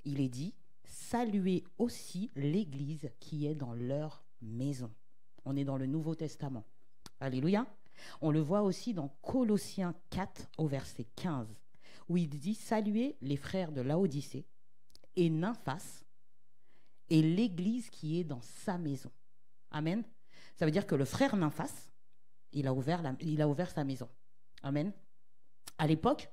Il est dit, saluez aussi l'Église qui est dans leur maison. On est dans le Nouveau Testament. Alléluia. On le voit aussi dans Colossiens 4 au verset 15, où il dit, saluez les frères de Laodicée et Nymphas, et l'Église qui est dans sa maison. Amen. Ça veut dire que le frère Nymphas, il a ouvert sa maison. Amen. À l'époque,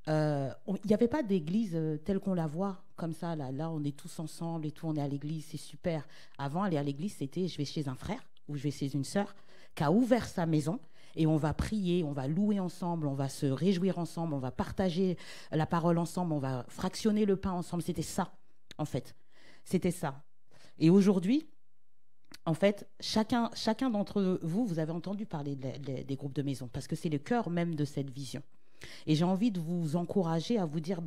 il n'y avait pas d'église telle qu'on la voit, comme ça. Là, on est tous ensemble et tout, on est à l'église, c'est super. Avant, aller à l'église, c'était je vais chez un frère ou je vais chez une sœur qui a ouvert sa maison et on va prier, on va louer ensemble, on va se réjouir ensemble, on va partager la parole ensemble, on va fractionner le pain ensemble. C'était ça, en fait. C'était ça. Et aujourd'hui, en fait, chacun d'entre vous, vous avez entendu parler des groupes de maison parce que c'est le cœur même de cette vision. Et j'ai envie de vous encourager à vous dire,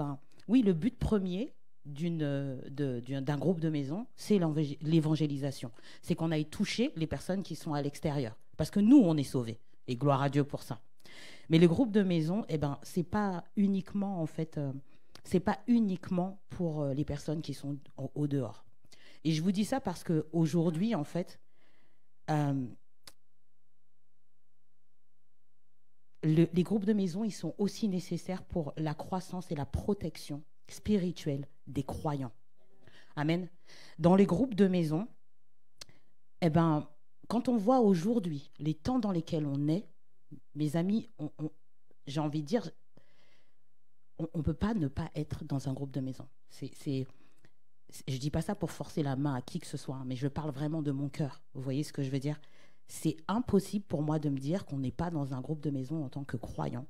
oui, le but premier d'un groupe de maison, c'est l'évangélisation. C'est qu'on aille toucher les personnes qui sont à l'extérieur. Parce que nous, on est sauvés. Et gloire à Dieu pour ça. Mais le groupe de maison, c'est pas uniquement, en fait, c'est pas uniquement pour les personnes qui sont au dehors. Et je vous dis ça parce qu'aujourd'hui, en fait, les groupes de maison, ils sont aussi nécessaires pour la croissance et la protection spirituelle des croyants. Amen. Dans les groupes de maison, quand on voit aujourd'hui les temps dans lesquels on est, mes amis, j'ai envie de dire, on ne peut pas ne pas être dans un groupe de maison. Je ne dis pas ça pour forcer la main à qui que ce soit, mais je parle vraiment de mon cœur. Vous voyez ce que je veux dire ? C'est impossible pour moi de me dire qu'on n'est pas dans un groupe de maison en tant que croyant,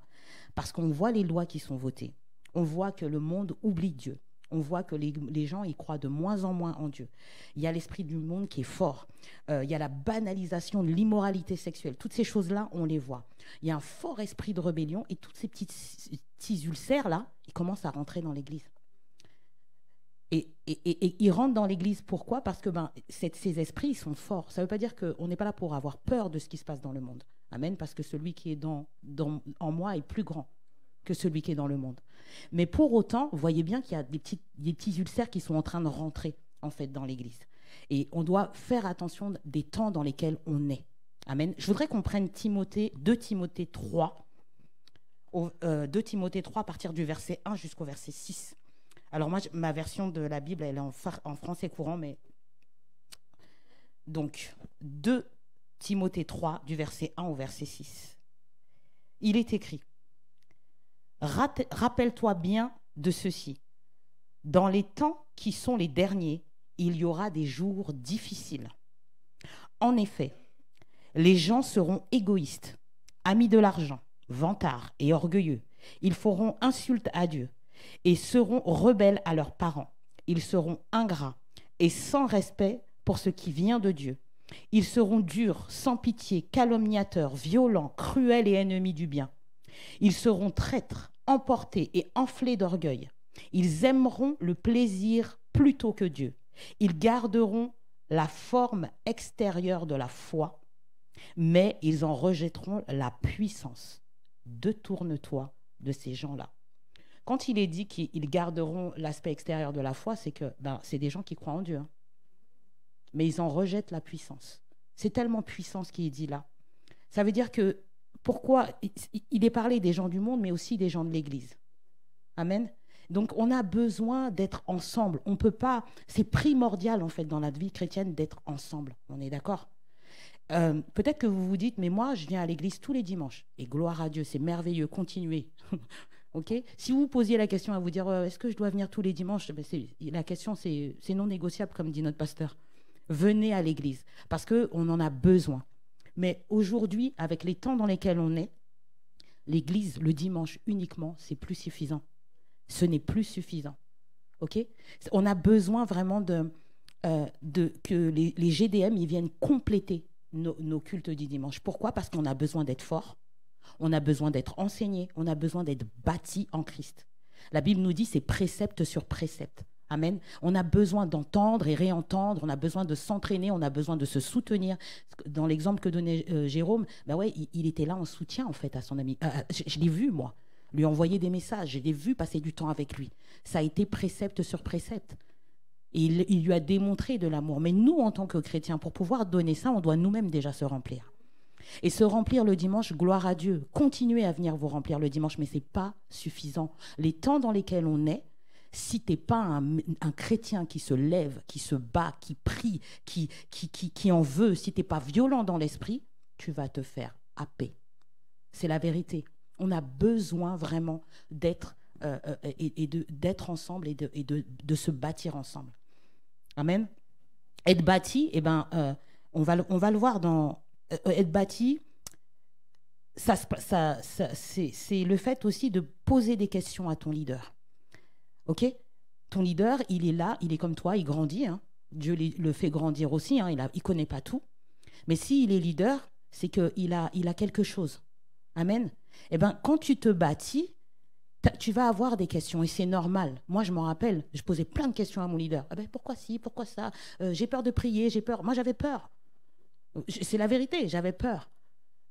parce qu'on voit les lois qui sont votées. On voit que le monde oublie Dieu. On voit que les gens y croient de moins en moins en Dieu. Il y a l'esprit du monde qui est fort. Il y a la banalisation de l'immoralité sexuelle. Toutes ces choses-là, on les voit. Il y a un fort esprit de rébellion et tous ces petits ulcères-là, ils commencent à rentrer dans l'Église. Et ils rentrent dans l'Église. Pourquoi ? Parce que ces esprits, ils sont forts. Ça ne veut pas dire qu'on n'est pas là pour avoir peur de ce qui se passe dans le monde. Amen. Parce que celui qui est en moi est plus grand que celui qui est dans le monde. Mais pour autant, vous voyez bien qu'il y a des petits ulcères qui sont en train de rentrer, en fait, dans l'Église. Et on doit faire attention des temps dans lesquels on est. Amen. Je voudrais qu'on prenne 2 Timothée 3, 2 Timothée 3 à partir du verset 1 jusqu'au verset 6. Alors moi, ma version de la Bible, elle est en français courant, mais... Donc, 2 Timothée 3, du verset 1 au verset 6. Il est écrit, « Rappelle-toi bien de ceci. Dans les temps qui sont les derniers, il y aura des jours difficiles. En effet, les gens seront égoïstes, amis de l'argent, vantards et orgueilleux. Ils feront insulte à Dieu et seront rebelles à leurs parents. Ils seront ingrats et sans respect pour ce qui vient de Dieu. Ils seront durs, sans pitié, calomniateurs, violents, cruels et ennemis du bien. Ils seront traîtres, emportés et enflés d'orgueil. Ils aimeront le plaisir plutôt que Dieu. Ils garderont la forme extérieure de la foi, mais ils en rejetteront la puissance. Détourne-toi de ces gens-là. » quand il est dit qu'ils garderont l'aspect extérieur de la foi, c'est que c'est des gens qui croient en Dieu. Hein. Mais ils en rejettent la puissance. C'est tellement puissant ce qui est dit là. Ça veut dire que, pourquoi il est parlé des gens du monde, mais aussi des gens de l'Église. Amen. Donc, on a besoin d'être ensemble. On peut pas... C'est primordial, en fait, dans la vie chrétienne, d'être ensemble. On est d'accord ? Peut-être que vous vous dites, mais moi, je viens à l'église tous les dimanches. Et gloire à Dieu, c'est merveilleux, continuez. Okay ? Si vous posiez la question à vous dire, est-ce que je dois venir tous les dimanches ? La question, c'est non négociable, comme dit notre pasteur. Venez à l'église, parce qu'on en a besoin. Mais aujourd'hui, avec les temps dans lesquels on est, l'église, le dimanche uniquement, c'est plus suffisant. Ce n'est plus suffisant. Okay ? On a besoin vraiment que les GDM ils viennent compléter nos cultes du dimanche. Pourquoi ? Parce qu'on a besoin d'être fort, on a besoin d'être enseigné, on a besoin d'être bâti en Christ. La Bible nous dit c'est précepte sur précepte. Amen. On a besoin d'entendre et réentendre, on a besoin de s'entraîner, on a besoin de se soutenir. Dans l'exemple que donnait Jérôme, il était là en soutien en fait à son ami. Je l'ai vu moi, lui envoyer des messages, je l'ai vu passer du temps avec lui. Ça a été précepte sur précepte. Et il lui a démontré de l'amour. Mais nous, en tant que chrétiens, pour pouvoir donner ça, on doit nous-mêmes déjà se remplir. Et se remplir le dimanche, gloire à Dieu. Continuez à venir vous remplir le dimanche, mais ce n'est pas suffisant. Les temps dans lesquels on est, si tu n'es pas un chrétien qui se lève, qui se bat, qui prie, qui en veut, si tu n'es pas violent dans l'esprit, tu vas te faire happer. C'est la vérité. On a besoin vraiment d'être d'être ensemble et de se bâtir ensemble. Amen. Être bâti, on va le voir dans être bâti, c'est le fait aussi de poser des questions à ton leader. Ok ? Ton leader, il est là, il est comme toi, il grandit. Hein. Dieu le fait grandir aussi, hein, il ne connaît pas tout. Mais s'il est leader, c'est qu'il a quelque chose. Amen. Quand tu te bâtis, tu vas avoir des questions et c'est normal. Moi, je m'en rappelle, je posais plein de questions à mon leader. Pourquoi ci, pourquoi ça ? J'ai peur de prier, j'ai peur. Moi, j'avais peur. C'est la vérité, j'avais peur.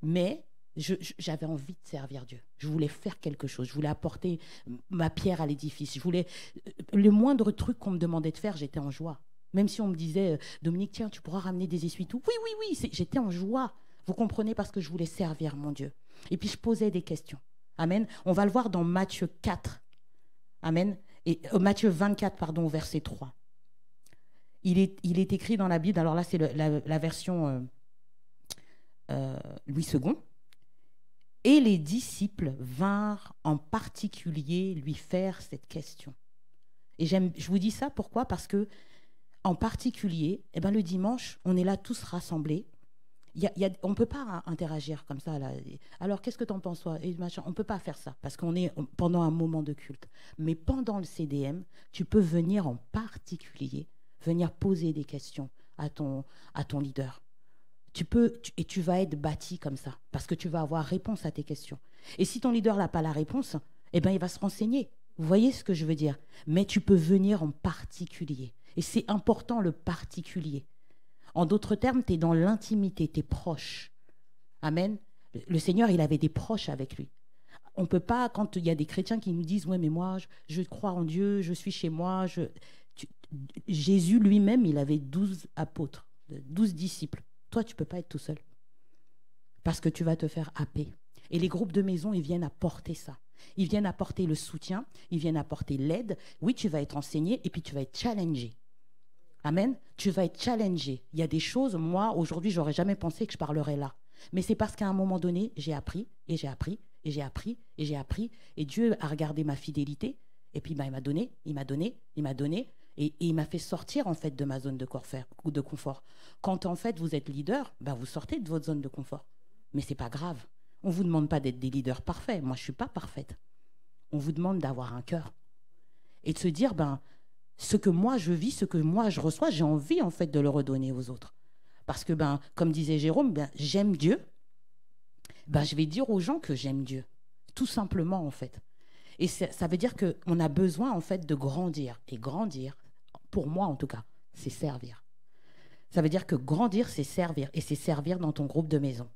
Mais j'avais envie de servir Dieu. Je voulais faire quelque chose. Je voulais apporter ma pierre à l'édifice. Le moindre truc qu'on me demandait de faire, j'étais en joie. Même si on me disait, Dominique, tiens, tu pourras ramener des essuie-tout. Oui, j'étais en joie. Vous comprenez, parce que je voulais servir mon Dieu. Et puis, je posais des questions. Amen. On va le voir dans Matthieu 4. Amen. Et Matthieu 24, pardon, verset 3. Il est écrit dans la Bible, alors là, c'est la version Louis II. Et les disciples vinrent en particulier lui faire cette question. Et je vous dis ça, pourquoi ? Parce que, en particulier, le dimanche, on est là tous rassemblés. On ne peut pas interagir comme ça. Là. Alors, qu'est-ce que tu en penses, toi ? On ne peut pas faire ça, parce qu'on est pendant un moment de culte. Mais pendant le CDM, tu peux venir en particulier, venir poser des questions à ton leader. Et tu vas être bâti comme ça, parce que tu vas avoir réponse à tes questions. Et si ton leader n'a pas la réponse, il va se renseigner. Vous voyez ce que je veux dire ? Mais tu peux venir en particulier. Et c'est important, le particulier. En d'autres termes, tu es dans l'intimité, tu es proche. Amen. Le Seigneur, il avait des proches avec lui. On ne peut pas, quand il y a des chrétiens qui nous disent « Ouais, mais moi, je crois en Dieu, je suis chez moi. » Jésus lui-même, il avait 12 apôtres, 12 disciples. Toi, tu ne peux pas être tout seul. Parce que tu vas te faire happer. Et les groupes de maison, ils viennent apporter ça. Ils viennent apporter le soutien, ils viennent apporter l'aide. Oui, tu vas être enseigné et puis tu vas être challengé. Amen. Tu vas être challengé. Il y a des choses, moi, aujourd'hui, j'aurais jamais pensé que je parlerais là. Mais c'est parce qu'à un moment donné, j'ai appris, et j'ai appris, et j'ai appris, et j'ai appris. Et Dieu a regardé ma fidélité. Et puis, il m'a donné, il m'a donné, il m'a donné. Et il m'a fait sortir, en fait, de ma zone de confort. Quand, en fait, vous êtes leader, vous sortez de votre zone de confort. Mais c'est pas grave. On ne vous demande pas d'être des leaders parfaits. Moi, je ne suis pas parfaite. On vous demande d'avoir un cœur. Et de se dire, ce que moi je vis, ce que moi je reçois, j'ai envie en fait de le redonner aux autres. Parce que, comme disait Jérôme, j'aime Dieu. Je vais dire aux gens que j'aime Dieu. Tout simplement en fait. Et ça veut dire qu'on a besoin en fait de grandir. Et grandir, pour moi en tout cas, c'est servir. Ça veut dire que grandir, c'est servir. Et c'est servir dans ton groupe de maison.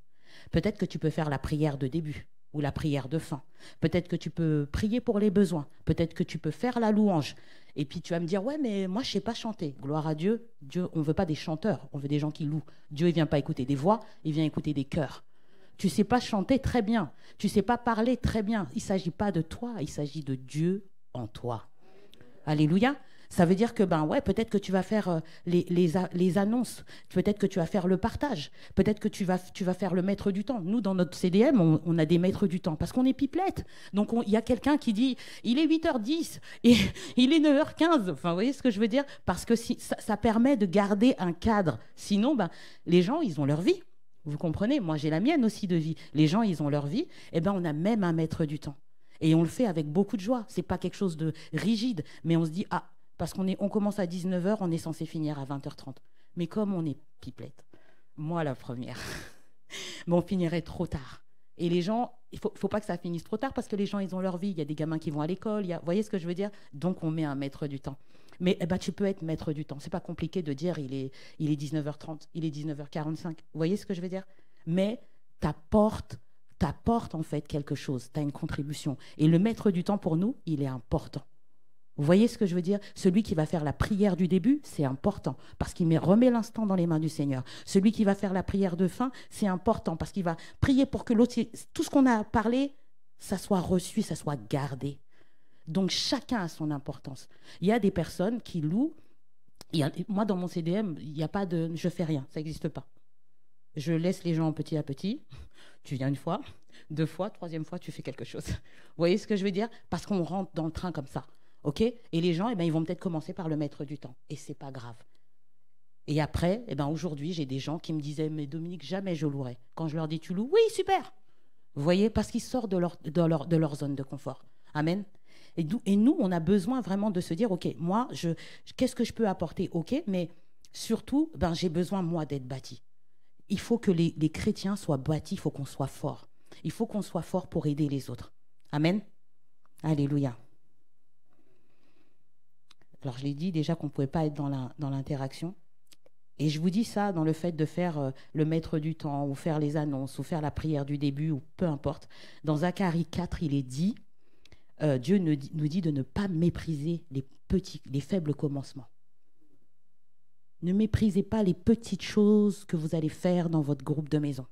Peut-être que tu peux faire la prière de début. ou la prière de fin. Peut-être que tu peux prier pour les besoins. Peut-être que tu peux faire la louange. Et puis tu vas me dire, ouais, mais moi, je ne sais pas chanter. Gloire à Dieu. Dieu, on ne veut pas des chanteurs, on veut des gens qui louent. Dieu, il ne vient pas écouter des voix, il vient écouter des cœurs. Tu ne sais pas chanter très bien. Tu ne sais pas parler très bien. Il ne s'agit pas de toi, il s'agit de Dieu en toi. Alléluia. Ça veut dire que, peut-être que tu vas faire les annonces. Peut-être que tu vas faire le partage. Peut-être que tu vas faire le maître du temps. Nous, dans notre CDM, on a des maîtres du temps parce qu'on est pipelette. Donc, il y a quelqu'un qui dit, il est 8h10 et il est 9h15. Enfin, vous voyez ce que je veux dire? Parce que ça permet de garder un cadre. Sinon, les gens, ils ont leur vie. Vous comprenez? Moi, j'ai la mienne aussi de vie. Les gens, ils ont leur vie. Eh bien, on a même un maître du temps. Et on le fait avec beaucoup de joie. Ce n'est pas quelque chose de rigide, mais on se dit, parce qu'on commence à 19h, on est censé finir à 20h30. Mais comme on est pipelette, moi la première, on finirait trop tard. Et les gens, il ne faut pas que ça finisse trop tard parce que les gens, ils ont leur vie. Il y a des gamins qui vont à l'école. Vous voyez ce que je veux dire? Donc, on met un maître du temps. Mais tu peux être maître du temps. Ce n'est pas compliqué de dire il est 19h30, il est 19h45. Vous voyez ce que je veux dire? Mais t'apportes en fait quelque chose. Tu as une contribution. Et le maître du temps, pour nous, il est important. Vous voyez ce que je veux dire? Celui qui va faire la prière du début, c'est important parce qu'il remet l'instant dans les mains du Seigneur. Celui qui va faire la prière de fin, c'est important parce qu'il va prier pour que l'autre, tout ce qu'on a parlé, ça soit reçu, ça soit gardé. Donc, chacun a son importance. Il y a des personnes qui louent. Moi, dans mon CDM, il n'y a pas de « je fais rien », ça n'existe pas. Je laisse les gens petit à petit. Tu viens une fois, 2 fois, 3e fois, tu fais quelque chose. Vous voyez ce que je veux dire? Parce qu'on rentre dans le train comme ça. OK? Et les gens, ils vont peut-être commencer par le maître du temps. Et ce n'est pas grave. Et après, aujourd'hui, j'ai des gens qui me disaient « Mais Dominique, jamais je louerai. » Quand je leur dis « Tu loues ?» « Oui, super !» Vous voyez? Parce qu'ils sortent de leur zone de confort. Amen. Et nous, on a besoin vraiment de se dire « OK, moi, qu'est-ce que je peux apporter? OK, mais surtout, j'ai besoin, moi, d'être bâti. Il faut que les chrétiens soient bâtis, il faut qu'on soit fort. Il faut qu'on soit fort pour aider les autres. Amen. Alléluia. Alors, je l'ai dit déjà qu'on ne pouvait pas être dans l'interaction. Et je vous dis ça dans le fait de faire le maître du temps, ou faire les annonces, ou faire la prière du début, ou peu importe. Dans Zacharie 4, il est dit, Dieu nous dit de ne pas mépriser les faibles commencements. Ne méprisez pas les petites choses que vous allez faire dans votre groupe de maison.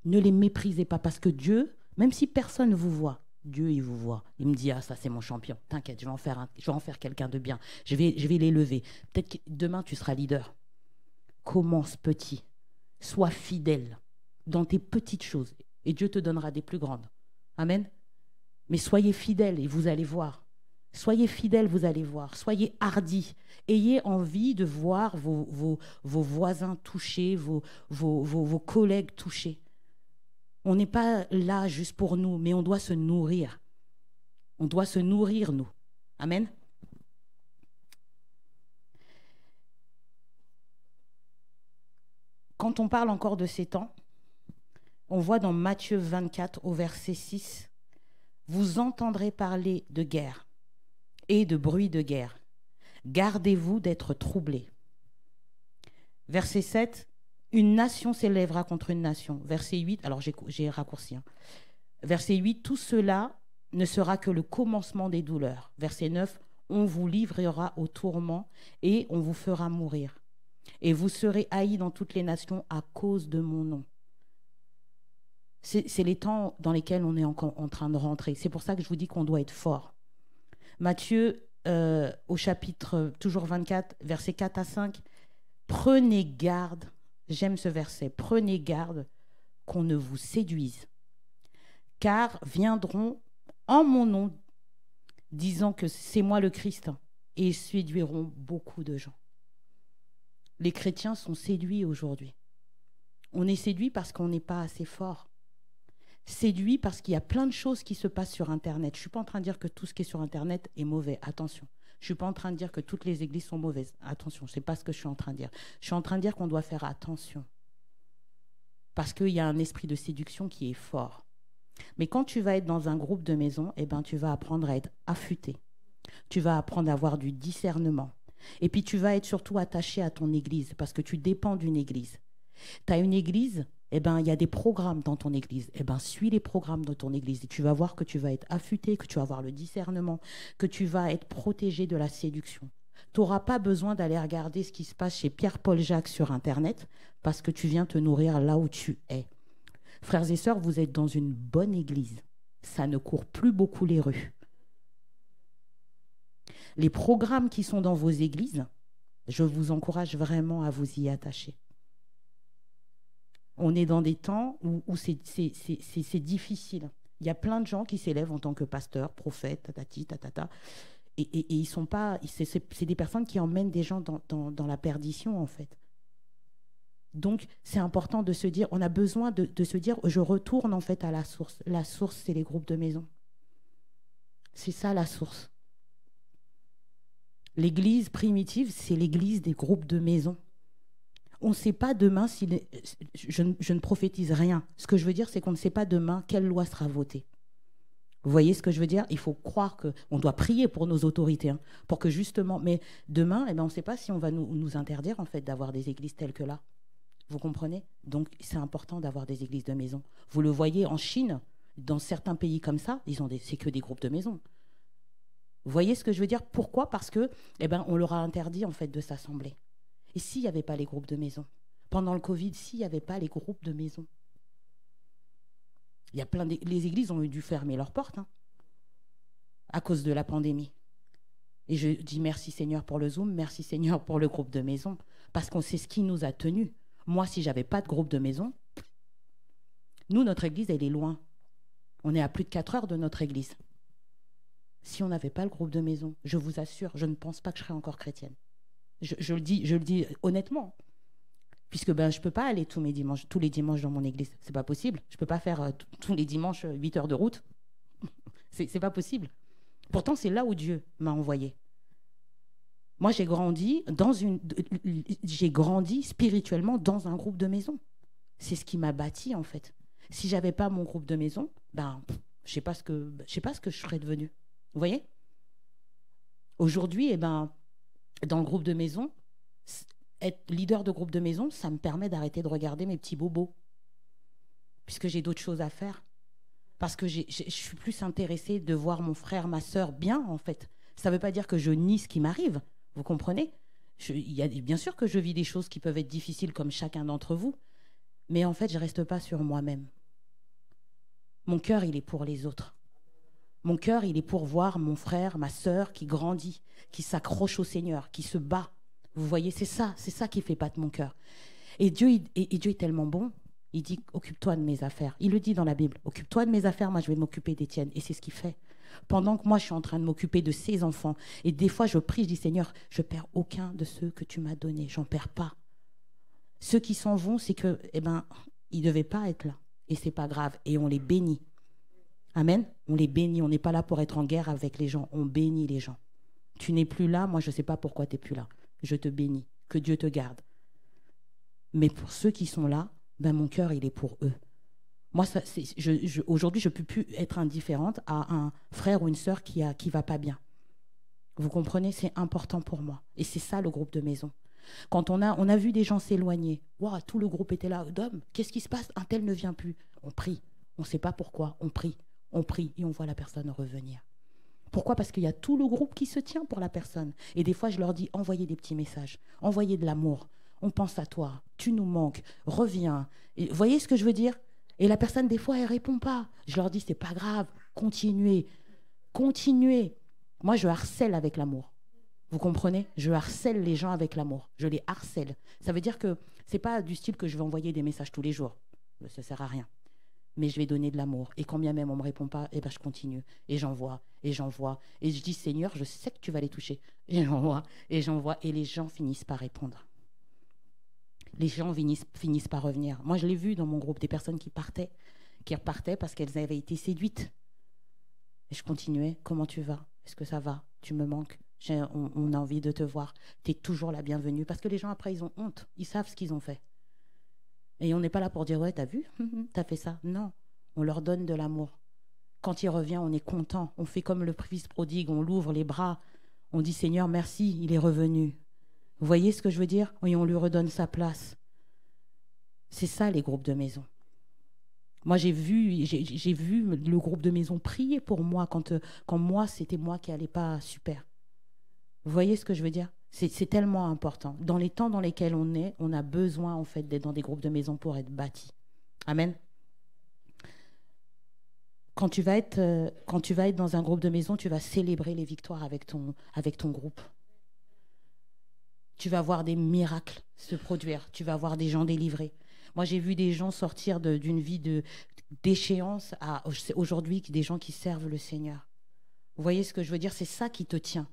Ne les méprisez pas parce que Dieu, même si personne ne vous voit, Dieu, il vous voit. Il me dit, ça, c'est mon champion. T'inquiète, je vais en faire quelqu'un de bien. Je vais l'élever. Peut-être que demain, tu seras leader. Commence petit. Sois fidèle dans tes petites choses. Et Dieu te donnera des plus grandes. Amen. Mais soyez fidèles et vous allez voir. Soyez fidèles, vous allez voir. Soyez hardis. Ayez envie de voir vos voisins touchés, vos collègues touchés. On n'est pas là juste pour nous, mais on doit se nourrir. On doit se nourrir, nous. Amen. Quand on parle encore de ces temps, on voit dans Matthieu 24 au verset 6, « Vous entendrez parler de guerre et de bruit de guerre. Gardez-vous d'être troublés. » Verset 7, « Une nation s'élèvera contre une nation. » Verset 8, alors j'ai raccourci. Verset 8, « Tout cela ne sera que le commencement des douleurs. » Verset 9, « On vous livrera au tourment et on vous fera mourir. Et vous serez haïs dans toutes les nations à cause de mon nom. » C'est les temps dans lesquels on est encore en train de rentrer. C'est pour ça que je vous dis qu'on doit être fort. Matthieu, au chapitre toujours 24, versets 4 à 5, « Prenez garde », j'aime ce verset, « Prenez garde qu'on ne vous séduise, car viendront en mon nom, disant que c'est moi le Christ, et ils séduiront beaucoup de gens. » Les chrétiens sont séduits aujourd'hui. On est séduits parce qu'on n'est pas assez fort. Séduits parce qu'il y a plein de choses qui se passent sur Internet. Je ne suis pas en train de dire que tout ce qui est sur Internet est mauvais. Attention. Je ne suis pas en train de dire que toutes les églises sont mauvaises. Attention, ce n'est pas ce que je suis en train de dire. Je suis en train de dire qu'on doit faire attention. Parce qu'il y a un esprit de séduction qui est fort. Mais quand tu vas être dans un groupe de maison, tu vas apprendre à être affûté. Tu vas apprendre à avoir du discernement. Et puis tu vas être surtout attaché à ton église parce que tu dépends d'une église. Tu as une église, eh ben, il y a des programmes dans ton église. Eh ben, suis les programmes de ton église et tu vas voir que tu vas être affûté, que tu vas avoir le discernement, que tu vas être protégé de la séduction. Tu n'auras pas besoin d'aller regarder ce qui se passe chez Pierre-Paul Jacques sur Internet parce que tu viens te nourrir là où tu es. Frères et sœurs, vous êtes dans une bonne église. Ça ne court plus beaucoup les rues. Les programmes qui sont dans vos églises, je vous encourage vraiment à vous y attacher. On est dans des temps où c'est difficile. Il y a plein de gens qui s'élèvent en tant que pasteurs, prophètes, tatati, tatata, et ils sont pas. C'est des personnes qui emmènent des gens dans la perdition, en fait. Donc, c'est important de se dire, on a besoin de se dire, je retourne en fait à la source. La source, c'est les groupes de maison. C'est ça la source. L'église primitive, c'est l'église des groupes de maison. On ne sait pas demain si... Je ne prophétise rien. Ce que je veux dire, c'est qu'on ne sait pas demain quelle loi sera votée. Vous voyez ce que je veux dire? Il faut croire qu'on doit prier pour nos autorités, hein, pour que justement... Mais demain, eh ben, on ne sait pas si on va nous interdire en fait, d'avoir des églises telles que là. Vous comprenez? Donc, c'est important d'avoir des églises de maison. Vous le voyez en Chine, dans certains pays comme ça, c'est que des groupes de maison. Vous voyez ce que je veux dire? Pourquoi? Parce que, eh ben, on leur a interdit en fait de s'assembler. Et s'il n'y avait pas les groupes de maison? Pendant le Covid, s'il n'y avait pas les groupes de maison? Il y a les églises ont dû fermer leurs portes hein, à cause de la pandémie. Et je dis merci Seigneur pour le Zoom, merci Seigneur pour le groupe de maison, parce qu'on sait ce qui nous a tenus. Moi, si je n'avais pas de groupe de maison, nous, notre église, elle est loin. On est à plus de 4 heures de notre église. Si on n'avait pas le groupe de maison, je vous assure, je ne pense pas que je serais encore chrétienne. Je le dis honnêtement. Puisque je ne peux pas aller tous les dimanches dans mon église. Ce n'est pas possible. Je ne peux pas faire tous les dimanches 8 heures de route. Ce n'est pas possible. Pourtant, c'est là où Dieu m'a envoyé. Moi, j'ai grandi spirituellement dans un groupe de maison. C'est ce qui m'a bâti, en fait. Si je n'avais pas mon groupe de maison, je ne sais pas ce que je serais devenue. Vous voyez? Aujourd'hui, dans le groupe de maison, être leader de groupe de maison, ça me permet d'arrêter de regarder mes petits bobos. Puisque j'ai d'autres choses à faire. Parce que je suis plus intéressée de voir mon frère, ma sœur bien, en fait. Ça ne veut pas dire que je nie ce qui m'arrive. Vous comprenez? Bien sûr que je vis des choses qui peuvent être difficiles comme chacun d'entre vous. Mais en fait, je ne reste pas sur moi-même. Mon cœur, il est pour les autres. Mon cœur, il est pour voir mon frère, ma sœur qui grandit, qui s'accroche au Seigneur, qui se bat. Vous voyez, c'est ça qui fait battre mon cœur. Et Dieu est tellement bon, il dit, occupe-toi de mes affaires. Il le dit dans la Bible, occupe-toi de mes affaires, moi je vais m'occuper des tiennes. Et c'est ce qu'il fait. Pendant que moi je suis en train de m'occuper de ses enfants, et des fois je prie, je dis, Seigneur, je perds aucun de ceux que tu m'as donnés, j'en perds pas. Ceux qui s'en vont, c'est que, ils ne devaient pas être là. Et c'est pas grave. Et on les bénit. Amen. On les bénit. On n'est pas là pour être en guerre avec les gens. On bénit les gens. Tu n'es plus là. Moi, je ne sais pas pourquoi tu n'es plus là. Je te bénis. Que Dieu te garde. Mais pour ceux qui sont là, mon cœur, il est pour eux. Moi, aujourd'hui, je ne peux plus être indifférente à un frère ou une sœur qui ne va pas bien. Vous comprenez? C'est important pour moi. Et c'est ça, le groupe de maison. Quand on a vu des gens s'éloigner, wow, tout le groupe était là. D'hommes, qu'est-ce qui se passe? Un tel ne vient plus. On prie. On ne sait pas pourquoi. On prie et on voit la personne revenir. Pourquoi? Parce qu'il y a tout le groupe qui se tient pour la personne. Et des fois, je leur dis, envoyez des petits messages, envoyez de l'amour. On pense à toi, tu nous manques, reviens. Et, vous voyez ce que je veux dire? Et la personne, des fois, elle ne répond pas. Je leur dis, c'est pas grave, continuez. Moi, je harcèle avec l'amour. Vous comprenez? Je harcèle les gens avec l'amour. Je les harcèle. Ça veut dire que ce n'est pas du style que je vais envoyer des messages tous les jours. Ça ne sert à rien. Mais je vais donner de l'amour. Et quand bien même on ne me répond pas, je continue. Et j'envoie. Et je dis, Seigneur, je sais que tu vas les toucher. Et j'envoie. Et les gens finissent par répondre. Les gens finissent par revenir. Moi, je l'ai vu dans mon groupe, des personnes qui repartaient parce qu'elles avaient été séduites. Et je continuais. Comment tu vas? Est-ce que ça va? Tu me manques? On a envie de te voir. Tu es toujours la bienvenue. Parce que les gens, après, ils ont honte. Ils savent ce qu'ils ont fait. Et on n'est pas là pour dire, ouais, t'as vu? T'as fait ça? Non. On leur donne de l'amour. Quand il revient, on est content. On fait comme le fils prodigue. On l'ouvre les bras. On dit, Seigneur, merci, il est revenu. Vous voyez ce que je veux dire? Et on lui redonne sa place. C'est ça, les groupes de maison. Moi, j'ai vu le groupe de maison prier pour moi quand moi, c'était moi qui n'allais pas super. Vous voyez ce que je veux dire? C'est tellement important. Dans les temps dans lesquels on est, on a besoin en fait d'être dans des groupes de maison pour être bâtis. Amen. Quand tu vas être dans un groupe de maison, tu vas célébrer les victoires avec ton groupe. Tu vas voir des miracles se produire. Tu vas voir des gens délivrés. Moi, j'ai vu des gens sortir d'une vie d'échéance à aujourd'hui, des gens qui servent le Seigneur. Vous voyez ce que je veux dire? C'est ça qui te tient.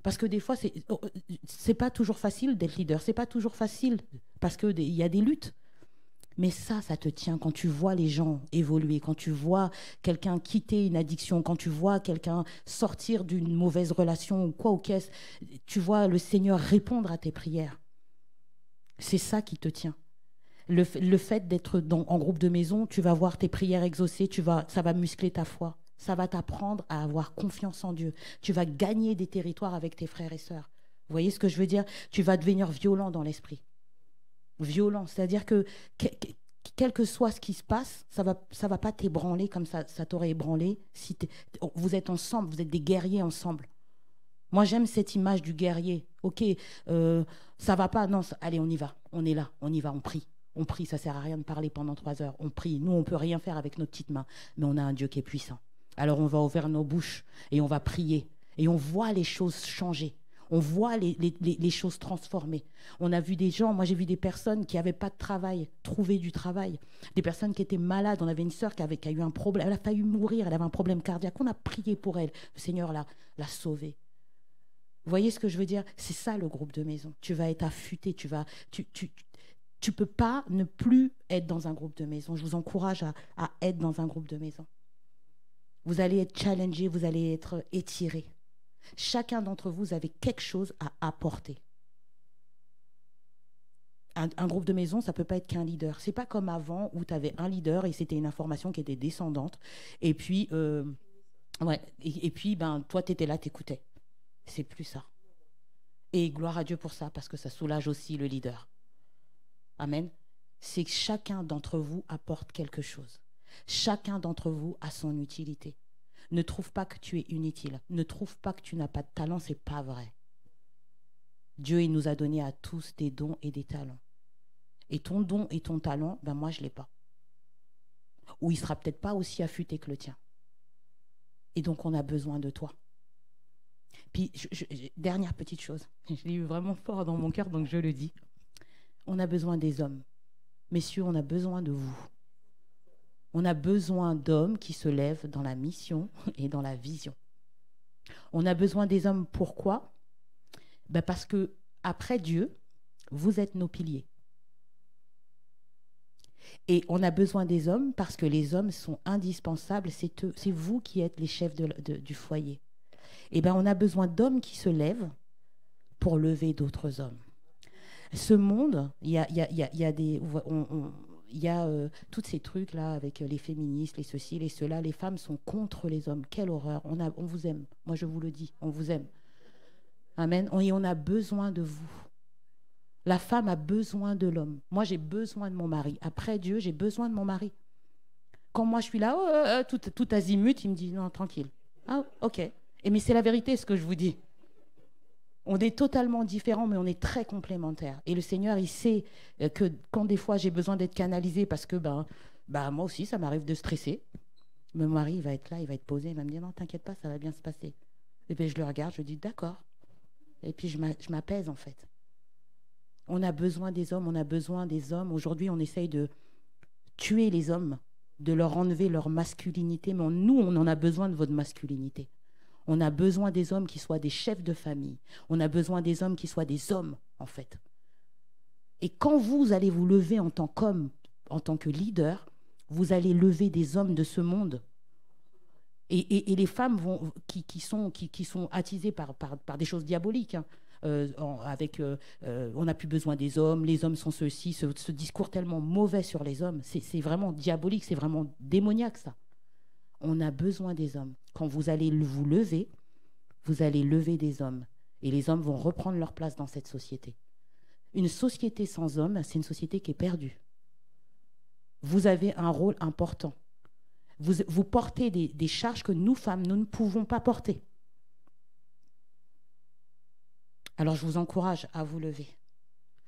Parce que des fois, c'est pas toujours facile d'être leader. C'est pas toujours facile parce qu'il y a des luttes. Mais ça te tient quand tu vois les gens évoluer, quand tu vois quelqu'un quitter une addiction, quand tu vois quelqu'un sortir d'une mauvaise relation ou quoi, tu vois le Seigneur répondre à tes prières. C'est ça qui te tient. Le fait d'être en groupe de maison, tu vas voir tes prières exaucées, ça va muscler ta foi. Ça va t'apprendre à avoir confiance en Dieu. Tu vas gagner des territoires avec tes frères et sœurs. Vous voyez ce que je veux dire? Tu vas devenir violent dans l'esprit. Violent, c'est-à-dire que quel que soit ce qui se passe, ça va pas t'ébranler comme ça t'aurait ébranlé. Si vous êtes ensemble, vous êtes des guerriers ensemble. Moi, j'aime cette image du guerrier. Ok, ça va pas, non, allez, on y va. On est là, on y va, on prie. On prie, ça sert à rien de parler pendant 3 heures. On prie. Nous, on peut rien faire avec nos petites mains, mais on a un Dieu qui est puissant. Alors, on va ouvrir nos bouches et on va prier. Et on voit les choses changer. On voit les choses transformées. On a vu des gens, moi j'ai vu des personnes qui n'avaient pas de travail, trouver du travail. Des personnes qui étaient malades. On avait une sœur qui a eu un problème, elle a failli mourir, elle avait un problème cardiaque. On a prié pour elle. Le Seigneur l'a sauvée. Vous voyez ce que je veux dire? C'est ça le groupe de maison. Tu vas être affûté, tu peux pas ne plus être dans un groupe de maison. Je vous encourage à être dans un groupe de maison. Vous allez être challengé, vous allez être étiré. Chacun d'entre vous avez quelque chose à apporter. Un groupe de maison, ça ne peut pas être qu'un leader. Ce n'est pas comme avant où tu avais un leader et c'était une information qui était descendante. Et puis, toi, tu étais là, tu écoutais. C'est plus ça. Et gloire à Dieu pour ça, parce que ça soulage aussi le leader. Amen. C'est que chacun d'entre vous apporte quelque chose. Chacun d'entre vous a son utilité. Ne trouve pas que tu es inutile. Ne trouve pas que tu n'as pas de talent, c'est pas vrai. Dieu, il nous a donné à tous des dons et des talents. Et ton don et ton talent, moi, je ne l'ai pas. Ou il ne sera peut-être pas aussi affûté que le tien. Et donc, on a besoin de toi. Puis, dernière petite chose. Je l'ai eu vraiment fort dans mon cœur, donc je le dis. On a besoin des hommes. Messieurs, on a besoin de vous. On a besoin d'hommes qui se lèvent dans la mission et dans la vision. On a besoin des hommes, pourquoi? Parce que après Dieu, vous êtes nos piliers. Et on a besoin des hommes parce que les hommes sont indispensables. C'est vous qui êtes les chefs du foyer. Et on a besoin d'hommes qui se lèvent pour lever d'autres hommes. Ce monde, il y a tous ces trucs-là avec les féministes, les ceci, les cela. Les femmes sont contre les hommes. Quelle horreur. On vous aime. Moi, je vous le dis. On vous aime. Amen. Et on a besoin de vous. La femme a besoin de l'homme. Moi, j'ai besoin de mon mari. Après Dieu, j'ai besoin de mon mari. Quand moi, je suis là, tout azimut, il me dit, non, tranquille. Ah, ok. Mais c'est la vérité, ce que je vous dis. On est totalement différents, mais on est très complémentaires. Et le Seigneur, il sait que quand des fois j'ai besoin d'être canalisée parce que moi aussi, ça m'arrive de stresser. Mon mari, il va être là, il va être posé, il va me dire non, t'inquiète pas, ça va bien se passer. Et puis je le regarde, je dis d'accord. Et puis je m'apaise en fait. On a besoin des hommes, on a besoin des hommes. Aujourd'hui, on essaye de tuer les hommes, de leur enlever leur masculinité. Mais nous, on en a besoin de votre masculinité. On a besoin des hommes qui soient des chefs de famille. On a besoin des hommes qui soient des hommes, en fait. Et quand vous allez vous lever en tant qu'homme, en tant que leader, vous allez lever des hommes de ce monde. Et les femmes qui sont attisées par des choses diaboliques. On n'a plus besoin des hommes, les hommes sont ceux-ci, ce discours tellement mauvais sur les hommes, c'est vraiment diabolique, c'est vraiment démoniaque ça. On a besoin des hommes. Quand vous allez vous lever, vous allez lever des hommes. Et les hommes vont reprendre leur place dans cette société. Une société sans hommes, c'est une société qui est perdue. Vous avez un rôle important. Vous portez des charges que nous, femmes, nous ne pouvons pas porter. Alors, je vous encourage à vous lever.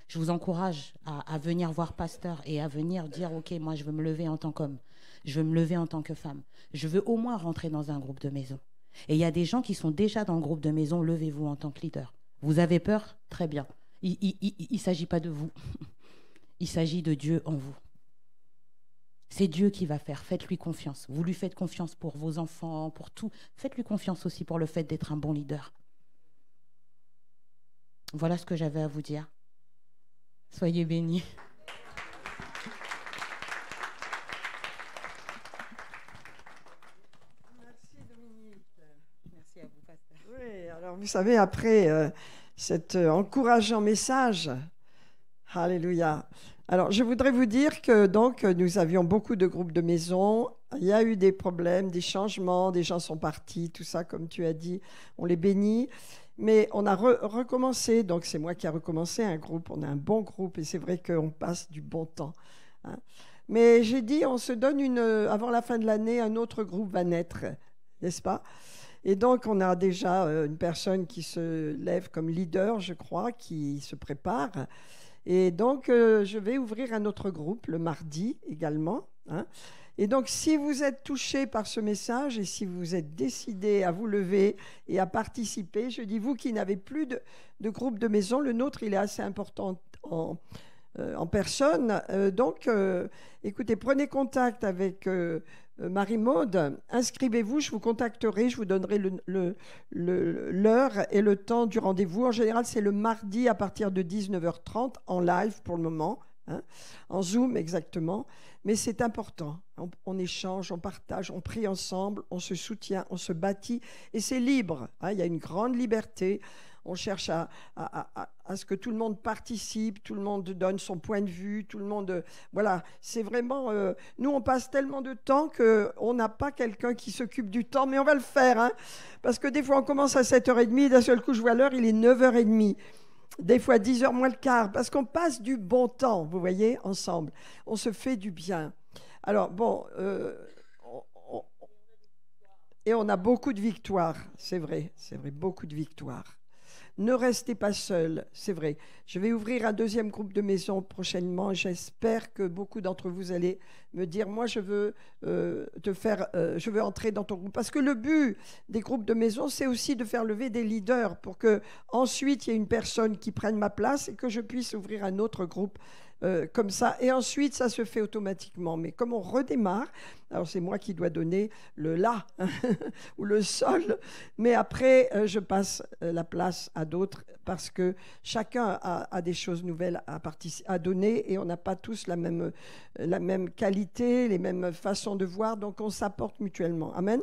Je vous encourage à venir voir pasteur et à venir dire, OK, moi, je veux me lever en tant qu'homme. Je veux me lever en tant que femme. Je veux au moins rentrer dans un groupe de maison. Et il y a des gens qui sont déjà dans le groupe de maison. Levez-vous en tant que leader. Vous avez peur? Très bien. Il ne s'agit pas de vous. Il s'agit de Dieu en vous. C'est Dieu qui va faire. Faites-lui confiance. Vous lui faites confiance pour vos enfants, pour tout. Faites-lui confiance aussi pour le fait d'être un bon leader. Voilà ce que j'avais à vous dire. Soyez bénis. Merci Dominique. Merci à vous, pasteur. Oui, alors vous savez, après cet encourageant message, alléluia. Alors, je voudrais vous dire que donc nous avions beaucoup de groupes de maison. Il y a eu des problèmes, des changements, des gens sont partis, tout ça, comme tu as dit, on les bénit. Mais on a recommencé, donc c'est moi qui ai recommencé un groupe. On a un bon groupe et c'est vrai qu'on passe du bon temps. Hein. Mais j'ai dit, on se donne avant la fin de l'année, un autre groupe va naître, n'est-ce pas? Et donc, on a déjà une personne qui se lève comme leader, je crois, qui se prépare. Et donc, je vais ouvrir un autre groupe le mardi également. Hein. Et donc, si vous êtes touché par ce message et si vous êtes décidé à vous lever et à participer, je dis vous qui n'avez plus de groupe de maison, le nôtre, il est assez important en personne. Donc, écoutez, prenez contact avec Marie-Maude, inscrivez-vous, je vous contacterai, je vous donnerai l'heure et le temps du rendez-vous. En général, c'est le mardi à partir de 19h30 en live pour le moment, hein, en Zoom exactement. Mais c'est important, on échange, on partage, on prie ensemble, on se soutient, on se bâtit et c'est libre, hein, il y a une grande liberté. On cherche à ce que tout le monde participe, tout le monde donne son point de vue, tout le monde... voilà, c'est vraiment... nous, on passe tellement de temps qu'on n'a pas quelqu'un qui s'occupe du temps, mais on va le faire. Hein, parce que des fois, on commence à 7h30, d'un seul coup, je vois l'heure, il est 9h30. Des fois, 10h moins le quart, parce qu'on passe du bon temps, vous voyez, ensemble. On se fait du bien. Alors, bon... et on a beaucoup de victoires, c'est vrai, beaucoup de victoires. Ne restez pas seul, c'est vrai. Je vais ouvrir un deuxième groupe de maison prochainement. J'espère que beaucoup d'entre vous allez me dire, moi je veux je veux entrer dans ton groupe. Parce que le but des groupes de maison, c'est aussi de faire lever des leaders pour que ensuite il y ait une personne qui prenne ma place et que je puisse ouvrir un autre groupe. Comme ça, et ensuite ça se fait automatiquement. Mais comme on redémarre, alors c'est moi qui dois donner le là ou le sol, mais après je passe la place à d'autres parce que chacun a des choses nouvelles à donner et on n'a pas tous la même qualité, les mêmes façons de voir, donc on s'apporte mutuellement. Amen.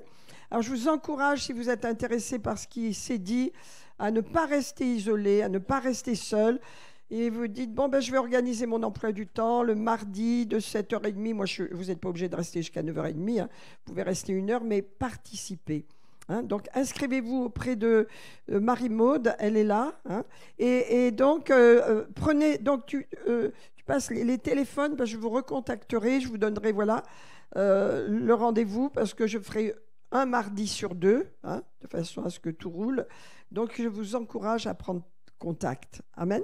Alors je vous encourage, si vous êtes intéressé par ce qui s'est dit, à ne pas rester isolé, à ne pas rester seul. Et vous dites, bon, je vais organiser mon emploi du temps le mardi de 7h30. Moi, vous n'êtes pas obligé de rester jusqu'à 9h30. Hein. Vous pouvez rester 1 heure, mais participez. Hein. Donc, inscrivez-vous auprès de Marie-Maude. Elle est là. Hein. Et donc, prenez... Donc, tu passes les téléphones. Je vous recontacterai. Je vous donnerai, voilà, le rendez-vous parce que je ferai un mardi sur 2, hein, de façon à ce que tout roule. Donc, je vous encourage à prendre contact. Amen.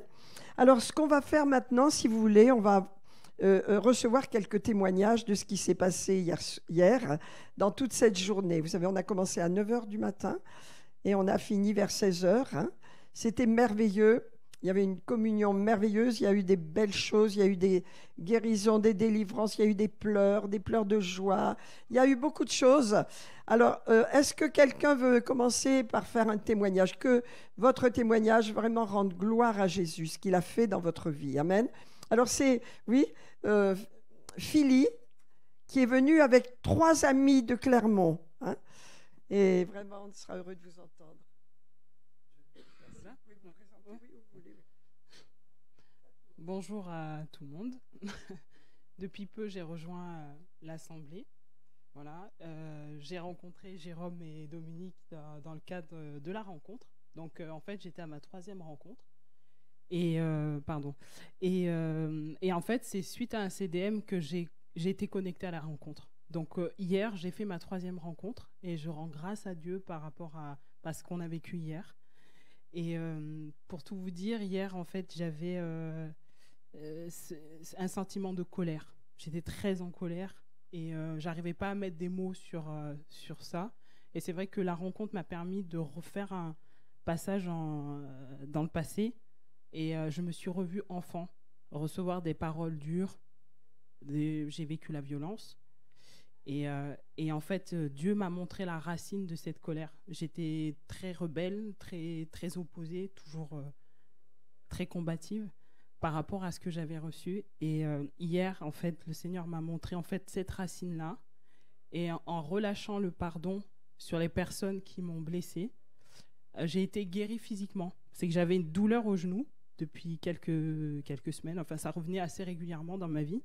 Alors, ce qu'on va faire maintenant, si vous voulez, on va recevoir quelques témoignages de ce qui s'est passé hier dans toute cette journée. Vous savez, on a commencé à 9h du matin et on a fini vers 16h. Hein. C'était merveilleux. Il y avait une communion merveilleuse. Il y a eu des belles choses. Il y a eu des guérisons, des délivrances. Il y a eu des pleurs de joie. Il y a eu beaucoup de choses. Alors, est-ce que quelqu'un veut commencer par faire un témoignage? Que votre témoignage vraiment rende gloire à Jésus, ce qu'il a fait dans votre vie. Amen. Alors, c'est, oui, Philly, qui est venue avec 3 amis de Clermont. Hein, et vraiment, on sera heureux de vous entendre. Bonjour à tout le monde. Depuis peu, j'ai rejoint l'Assemblée. Voilà, j'ai rencontré Jérôme et Dominique dans le cadre de la rencontre. Donc, en fait, j'étais à ma 3e rencontre. Et en fait, c'est suite à un CDM que j'ai j'ai été connectée à la rencontre. Donc hier, j'ai fait ma 3e rencontre et je rends grâce à Dieu par rapport à ce qu'on a vécu hier. Et pour tout vous dire, hier, en fait, j'avais un sentiment de colère. J'étais très en colère et j'arrivais pas à mettre des mots sur ça. Et c'est vrai que la rencontre m'a permis de refaire un passage dans le passé. Et je me suis revue enfant, recevoir des paroles dures. J'ai vécu la violence. Et en fait, Dieu m'a montré la racine de cette colère. J'étais très rebelle, très, très opposée, toujours très combative par rapport à ce que j'avais reçu. Et hier, en fait, le Seigneur m'a montré en fait cette racine-là. Et en relâchant le pardon sur les personnes qui m'ont blessée, j'ai été guérie physiquement. C'est que j'avais une douleur au genou depuis quelques semaines. Enfin, ça revenait assez régulièrement dans ma vie.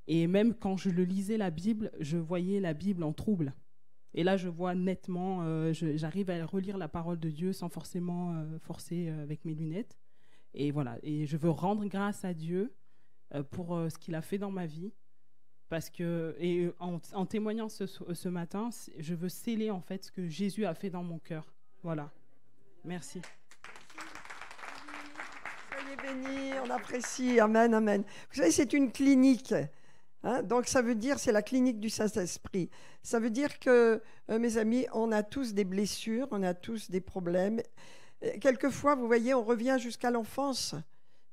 Et même quand je lisais la Bible, je voyais la Bible en trouble. Et là, je vois nettement, j'arrive à relire la parole de Dieu sans forcément forcer avec mes lunettes. Et voilà, et je veux rendre grâce à Dieu pour ce qu'il a fait dans ma vie. Parce que, et en témoignant ce matin, je veux sceller en fait ce que Jésus a fait dans mon cœur. Voilà. Merci. Soyez bénis, on apprécie. Amen, amen. Vous savez, c'est une clinique. Hein, donc ça veut dire, c'est la clinique du Saint-Esprit. Ça veut dire que, mes amis, on a tous des blessures, on a tous des problèmes. Et quelquefois, vous voyez, on revient jusqu'à l'enfance.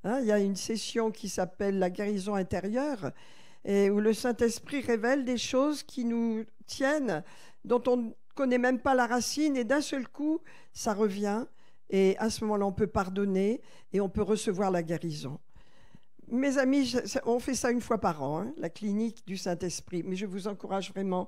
Hein, il y a une session qui s'appelle la guérison intérieure, et où le Saint-Esprit révèle des choses qui nous tiennent, dont on ne connaît même pas la racine, et d'un seul coup, ça revient. Et à ce moment-là, on peut pardonner et on peut recevoir la guérison. Mes amis, on fait ça une fois par an, hein, la clinique du Saint-Esprit. Mais je vous encourage vraiment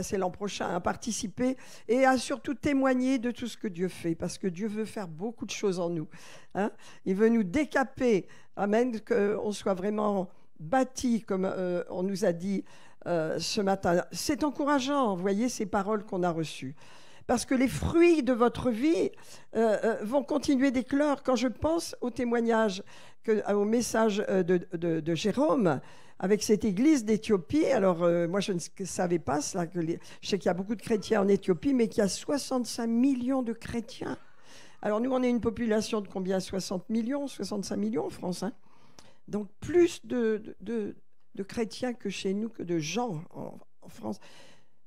c'est l'an prochain, à participer et à surtout témoigner de tout ce que Dieu fait, parce que Dieu veut faire beaucoup de choses en nous. Hein. Il veut nous décaper, amen, qu'on soit vraiment bâtis, comme on nous a dit ce matin. C'est encourageant, vous voyez, ces paroles qu'on a reçues. Parce que les fruits de votre vie vont continuer d'éclore. Quand je pense au témoignage, au message de Jérôme, avec cette église d'Éthiopie, alors moi je ne savais pas cela, je sais qu'il y a beaucoup de chrétiens en Éthiopie, mais qu'il y a 65 millions de chrétiens. Alors nous, on est une population de combien ? 60 millions, 65 millions en France. Hein. Donc plus de chrétiens que chez nous, que de gens en France.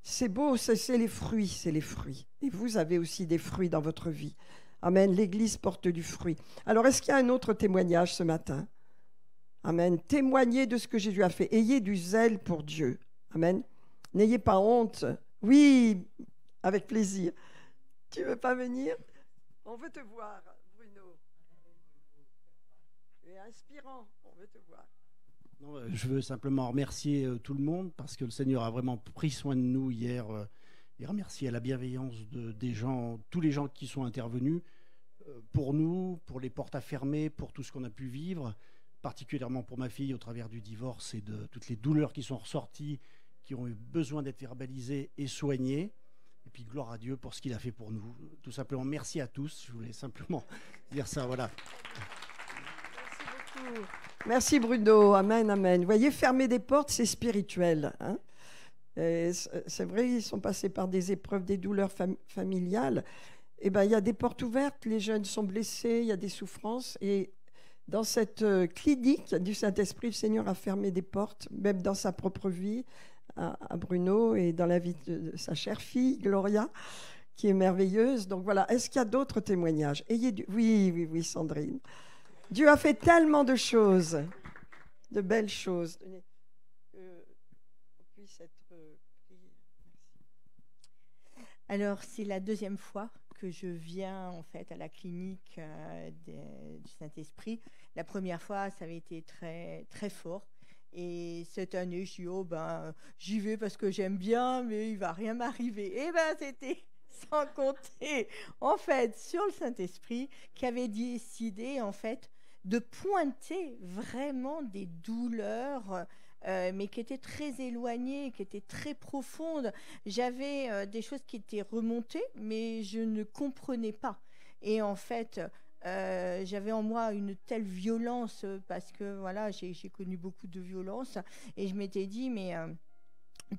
C'est beau, c'est les fruits, c'est les fruits. Et vous avez aussi des fruits dans votre vie. Amen, l'Église porte du fruit. Alors, est-ce qu'il y a un autre témoignage ce matin ? Amen, témoignez de ce que Jésus a fait. Ayez du zèle pour Dieu. Amen. N'ayez pas honte. Oui, avec plaisir. Tu ne veux pas venir ? On veut te voir, Bruno. Tu es inspirant, on veut te voir. Non, je veux simplement remercier tout le monde parce que le Seigneur a vraiment pris soin de nous hier et remercier à la bienveillance des gens, tous les gens qui sont intervenus pour nous, pour les portes à fermer, pour tout ce qu'on a pu vivre, particulièrement pour ma fille au travers du divorce et de toutes les douleurs qui sont ressorties, qui ont eu besoin d'être verbalisées et soignées. Et puis gloire à Dieu pour ce qu'il a fait pour nous. Tout simplement, merci à tous. Je voulais simplement dire ça, voilà. Merci beaucoup. Merci Bruno, amen, amen. Vous voyez, fermer des portes, c'est spirituel. Hein, c'est vrai, ils sont passés par des épreuves, des douleurs familiales. Et ben, il y a des portes ouvertes, les jeunes sont blessés, il y a des souffrances. Et dans cette clinique du Saint-Esprit, le Seigneur a fermé des portes, même dans sa propre vie, à Bruno, et dans la vie de sa chère fille, Gloria, qui est merveilleuse. Donc voilà, est-ce qu'il y a d'autres témoignages ? Oui, Sandrine. Dieu a fait tellement de choses, de belles choses. Alors, c'est la deuxième fois que je viens en fait à la clinique du Saint-Esprit. La première fois, ça avait été très, très fort. Et cette année, je dis, j'y vais parce que j'aime bien, mais il ne va rien m'arriver. Et c'était sans compter, en fait, sur le Saint-Esprit qui avait décidé, en fait, de pointer vraiment des douleurs, mais qui étaient très éloignées, qui étaient très profondes. J'avais des choses qui étaient remontées, mais je ne comprenais pas. Et en fait, j'avais en moi une telle violence parce que voilà, j'ai connu beaucoup de violence et je m'étais dit mais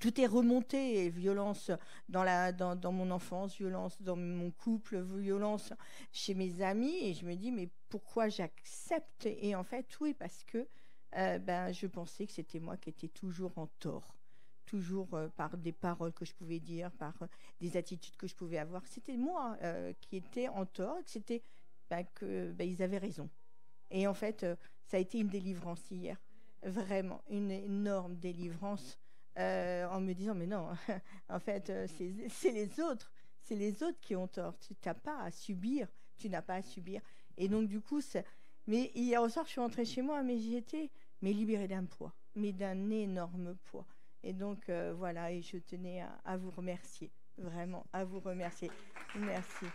tout est remonté, et violence dans mon enfance, violence dans mon couple, violence chez mes amis, et je me dis mais pourquoi j'accepte? Et en fait oui, parce que je pensais que c'était moi qui étais toujours en tort, toujours par des paroles que je pouvais dire, par des attitudes que je pouvais avoir, c'était moi qui étais en tort, et que c'était ils avaient raison. Et en fait ça a été une délivrance hier, vraiment une énorme délivrance. En me disant mais non, en fait c'est les autres qui ont tort, tu n'as pas à subir. Et donc du coup mais hier au soir je suis rentrée chez moi, mais j'étais libérée d'un poids, mais d'un énorme poids. Et donc voilà, et je tenais à vous remercier, vraiment à vous remercier. Merci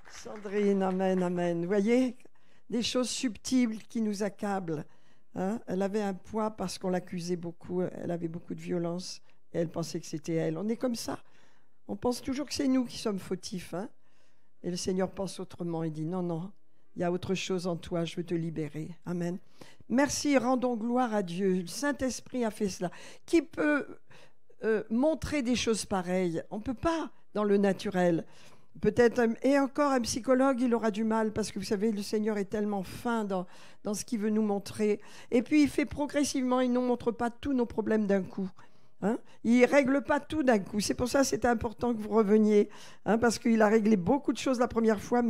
Sandrine, amen, amen. Vous voyez, des choses subtiles qui nous accablent. Hein, elle avait un poids parce qu'on l'accusait beaucoup, elle avait beaucoup de violence et elle pensait que c'était elle. On est comme ça, on pense toujours que c'est nous qui sommes fautifs, hein, et le Seigneur pense autrement, il dit non, il y a autre chose en toi, je veux te libérer. Amen. Merci, rendons gloire à Dieu. Le Saint-Esprit a fait cela. Qui peut montrer des choses pareilles? On ne peut pas dans le naturel. Peut-être, et encore un psychologue, il aura du mal, parce que vous savez, le Seigneur est tellement fin dans ce qu'il veut nous montrer. Et puis, il fait progressivement, il ne nous montre pas tous nos problèmes d'un coup. Hein, il ne règle pas tout d'un coup. C'est pour ça que c'est important que vous reveniez, hein, parce qu'il a réglé beaucoup de choses la première fois,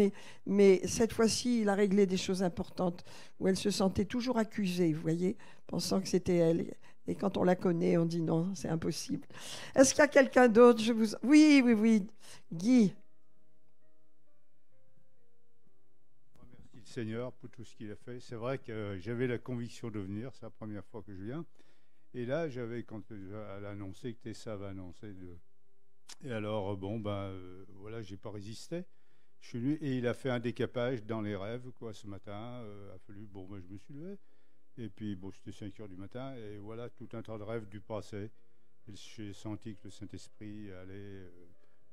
mais cette fois-ci, il a réglé des choses importantes, où elle se sentait toujours accusée, vous voyez, pensant que c'était elle. Et quand on la connaît, on dit non, c'est impossible. Est-ce qu'il y a quelqu'un d'autre? Oui, Guy. Seigneur pour tout ce qu'il a fait. C'est vrai que j'avais la conviction de venir, c'est la première fois que je viens. Et là, quand elle a annoncé que Tessa va annoncer. Et alors, voilà, j'ai pas résisté. Je suis venu et il a fait un décapage dans les rêves, quoi, ce matin. Je me suis levé. Et puis, c'était 5 heures du matin. Et voilà, tout un tas de rêves du passé. Et j'ai senti que le Saint-Esprit allait.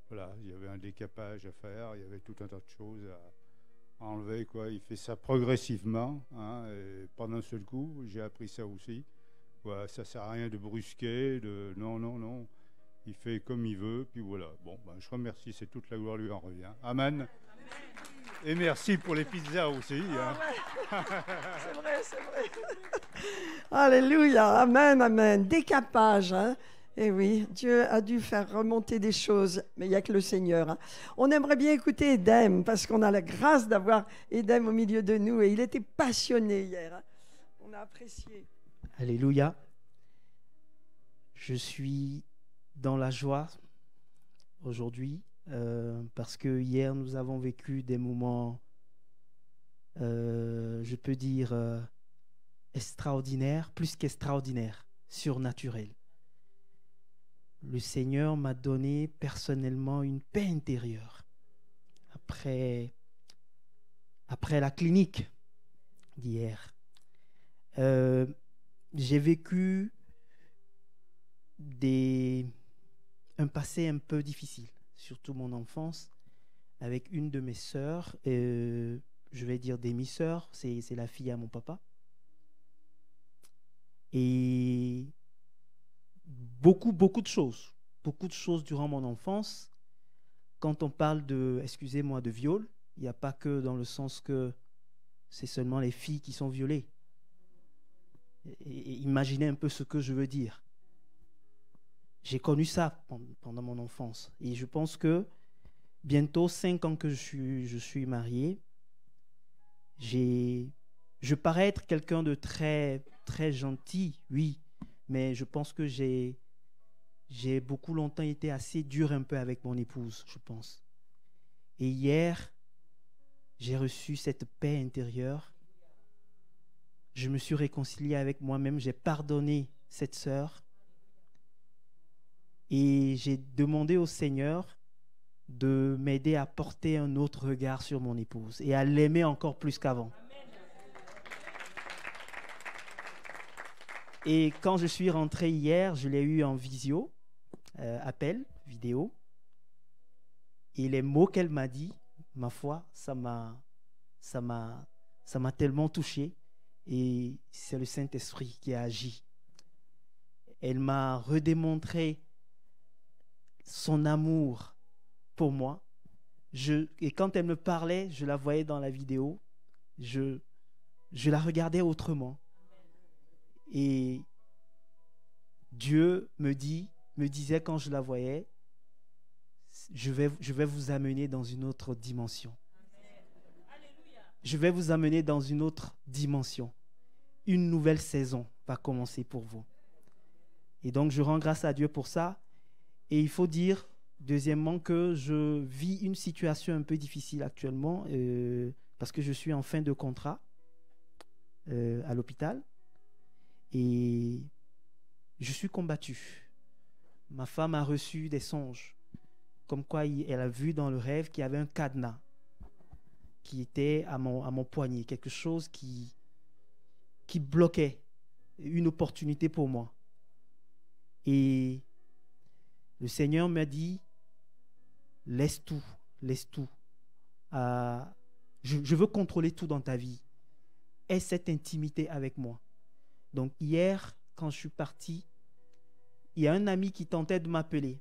Voilà, il y avait un décapage à faire. Il y avait tout un tas de choses à enlever, quoi. Il fait ça progressivement, hein, et pas d'un seul coup. J'ai appris ça aussi. Ouais, ça sert à rien de brusquer, non. Il fait comme il veut, puis voilà. Je remercie, c'est toute la gloire lui en revient. Amen. Et merci pour les pizzas aussi. Hein. C'est vrai. Alléluia, amen. Décapage, hein. Eh oui, Dieu a dû faire remonter des choses, mais il n'y a que le Seigneur. Hein. On aimerait bien écouter Edem, parce qu'on a la grâce d'avoir Edem au milieu de nous, et il était passionné hier. Hein. On a apprécié. Alléluia. Je suis dans la joie aujourd'hui, parce que hier, nous avons vécu des moments, je peux dire, extraordinaires, plus qu'extraordinaires, surnaturels. Le Seigneur m'a donné personnellement une paix intérieure. Après la clinique d'hier, j'ai vécu un passé un peu difficile, surtout mon enfance, avec une de mes sœurs, je vais dire demi-sœur, c'est la fille à mon papa. Et beaucoup de choses durant mon enfance. Quand on parle de viol, il n'y a pas que dans le sens que c'est seulement les filles qui sont violées. Et imaginez un peu ce que je veux dire. J'ai connu ça pendant mon enfance. Et je pense que bientôt 5 ans que je suis marié, je parais être quelqu'un de très, très gentil, oui, mais je pense que j'ai beaucoup longtemps été assez dur un peu avec mon épouse, je pense. Et hier, j'ai reçu cette paix intérieure. Je me suis réconcilié avec moi-même, j'ai pardonné cette sœur. Et j'ai demandé au Seigneur de m'aider à porter un autre regard sur mon épouse et à l'aimer encore plus qu'avant. Et quand je suis rentré hier, je l'ai eu en visio, appel, vidéo. Et les mots qu'elle m'a dit ma foi, ça m'a tellement touché, et c'est le Saint-Esprit qui a agi. Elle m'a redémontré son amour pour moi. Et quand elle me parlait, je la voyais dans la vidéo, je la regardais autrement. Et Dieu me disait quand je la voyais, je vais vous amener dans une autre dimension. Je vais vous amener dans une autre dimension. Une nouvelle saison va commencer pour vous. Et donc, je rends grâce à Dieu pour ça. Et il faut dire, deuxièmement, que je vis une situation un peu difficile actuellement parce que je suis en fin de contrat à l'hôpital. Et je suis combattu. Ma femme a reçu des songes, comme quoi elle a vu dans le rêve qu'il y avait un cadenas qui était à mon poignet, quelque chose qui bloquait une opportunité pour moi. Et le Seigneur m'a dit, laisse tout. Je veux contrôler tout dans ta vie. Aie cette intimité avec moi. Donc hier, quand je suis parti, il y a un ami qui tentait de m'appeler.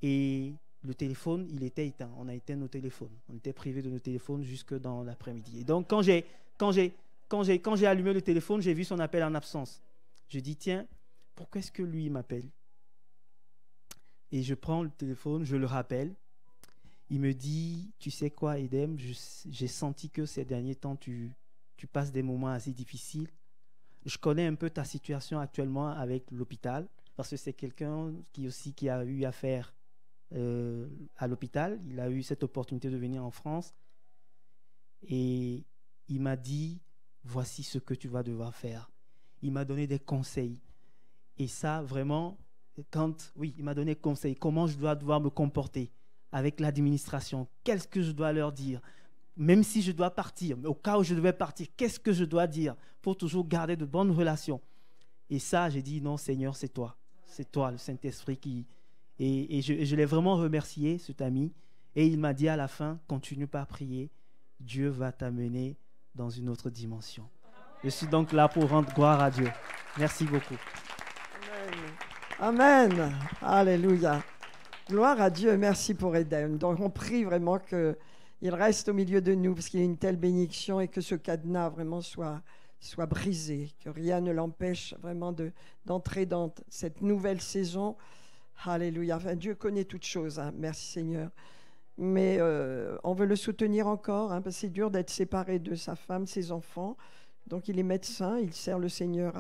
Et le téléphone, il était éteint. On a éteint nos téléphones. On était privés de nos téléphones jusque dans l'après-midi. Et donc, quand j'ai allumé le téléphone, j'ai vu son appel en absence. Je dis, tiens, pourquoi est-ce que lui m'appelle? Et je prends le téléphone, je le rappelle. Il me dit, tu sais quoi, Edem, j'ai senti que ces derniers temps, tu passes des moments assez difficiles. Je connais un peu ta situation actuellement avec l'hôpital, parce que c'est quelqu'un qui a eu affaire à l'hôpital. Il a eu cette opportunité de venir en France. Et il m'a dit, voici ce que tu vas devoir faire. Il m'a donné des conseils. Et ça, vraiment, il m'a donné des conseils. Comment je dois devoir me comporter avec l'administration. Qu'est-ce que je dois leur dire? Même si je dois partir, mais au cas où je devais partir, qu'est-ce que je dois dire pour toujours garder de bonnes relations? Et ça, j'ai dit, non, Seigneur, c'est toi. C'est toi, le Saint-Esprit qui... Et je l'ai vraiment remercié, cet ami. Et il m'a dit à la fin, continue pas à prier. Dieu va t'amener dans une autre dimension. Je suis donc là pour rendre gloire à Dieu. Merci beaucoup. Amen. Alléluia. Gloire à Dieu. Merci pour Edem. Donc on prie vraiment qu'il reste au milieu de nous parce qu'il y a une telle bénédiction et que ce cadenas vraiment soit brisé, que rien ne l'empêche vraiment d'entrer dans cette nouvelle saison. Alléluia. Enfin, Dieu connaît toutes choses. Hein. Merci Seigneur. Mais on veut le soutenir encore, hein, parce que c'est dur d'être séparé de sa femme, ses enfants. Donc il est médecin, il sert le Seigneur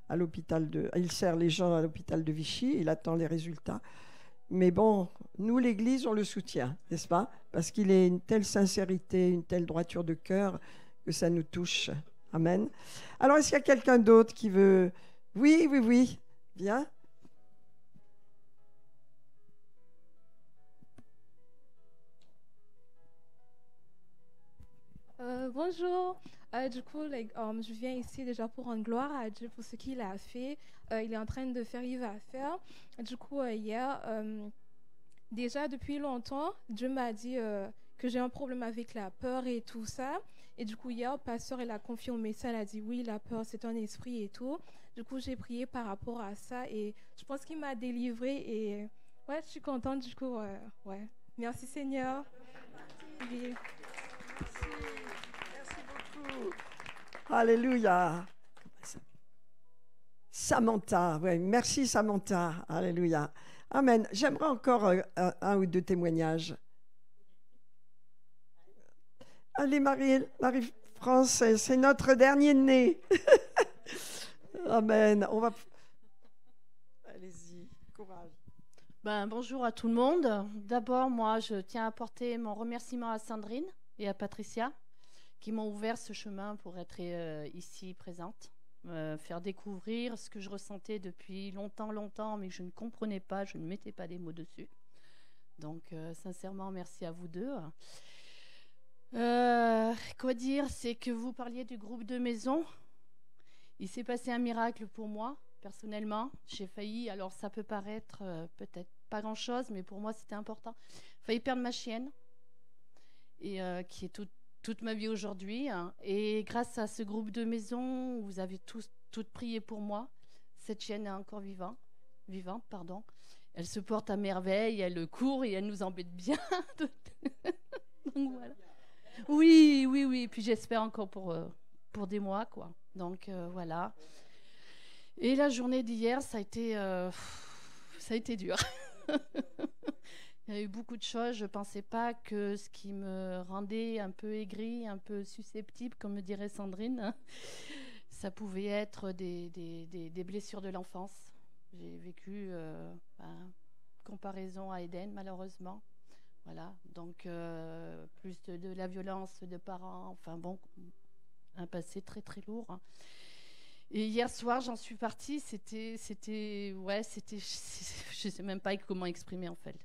à l'hôpital il sert les gens à l'hôpital de Vichy, il attend les résultats. Mais bon, nous l'Église, on le soutient, n'est-ce pas? Parce qu'il a une telle sincérité, une telle droiture de cœur que ça nous touche. Amen. Alors, est-ce qu'il y a quelqu'un d'autre qui veut... Oui. Viens. Bonjour. Du coup, je viens ici déjà pour rendre gloire à Dieu pour ce qu'il a fait. Il est en train de faire, il va faire. Du coup, hier, déjà depuis longtemps, Dieu m'a dit que j'ai un problème avec la peur et tout ça. Et du coup, hier, le pasteur, il a confirmé ça. Il a dit, oui, la peur, c'est un esprit et tout. Du coup, j'ai prié par rapport à ça. Et je pense qu'il m'a délivrée. Et ouais, je suis contente. Du coup, ouais. Merci, Seigneur. Oui. Merci beaucoup. Alléluia. Samantha, oui, merci Samantha. Alléluia. Amen. J'aimerais encore un ou deux témoignages. Allez, Marie-France, c'est notre dernier né. Amen. On va... Allez-y, courage. Bonjour à tout le monde. D'abord, moi, je tiens à apporter mon remerciement à Sandrine et à Patricia qui m'ont ouvert ce chemin pour être ici présente, faire découvrir ce que je ressentais depuis longtemps, mais que je ne comprenais pas, je ne mettais pas des mots dessus. Donc, sincèrement, merci à vous deux. Quoi dire, c'est que vous parliez du groupe de maison. Il s'est passé un miracle pour moi, personnellement. J'ai failli, alors ça peut paraître peut-être pas grand-chose, mais pour moi c'était important. J'ai failli perdre ma chienne. et qui est toute ma vie aujourd'hui. Hein. Et grâce à ce groupe de maison, vous avez toutes prié pour moi. Cette chienne est encore vivante, pardon. Elle se porte à merveille, elle court et elle nous embête bien. Donc voilà. Oui. Puis j'espère encore pour des mois, quoi. Donc voilà. Et la journée d'hier, ça a été dur. Il y a eu beaucoup de choses. Je ne pensais pas que ce qui me rendait un peu aigrie, un peu susceptible, comme me dirait Sandrine, ça pouvait être des blessures de l'enfance. J'ai vécu comparaison à Eden, malheureusement. Voilà. Donc, plus de la violence de parents. Enfin bon, un passé très, très lourd. Hein. Et hier soir, j'en suis partie. Je ne sais même pas comment exprimer, en fait.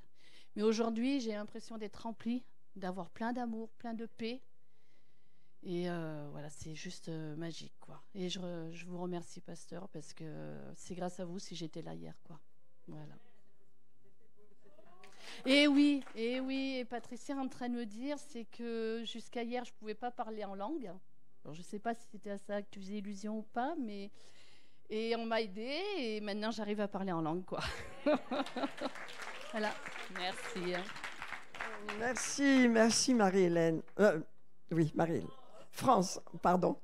Mais aujourd'hui, j'ai l'impression d'être remplie, d'avoir plein d'amour, plein de paix. Et voilà, c'est juste magique, quoi. Et je vous remercie, pasteur, parce que c'est grâce à vous si j'étais là hier, quoi. Voilà. Et oui, et Patricia est en train de me dire, c'est que jusqu'à hier, je ne pouvais pas parler en langue. Alors, je ne sais pas si c'était à ça que tu faisais illusion ou pas, mais... Et on m'a aidée, et maintenant, j'arrive à parler en langue, quoi. Voilà, merci. Merci Marie-Hélène. Oui, Marie-Hélène. France, pardon.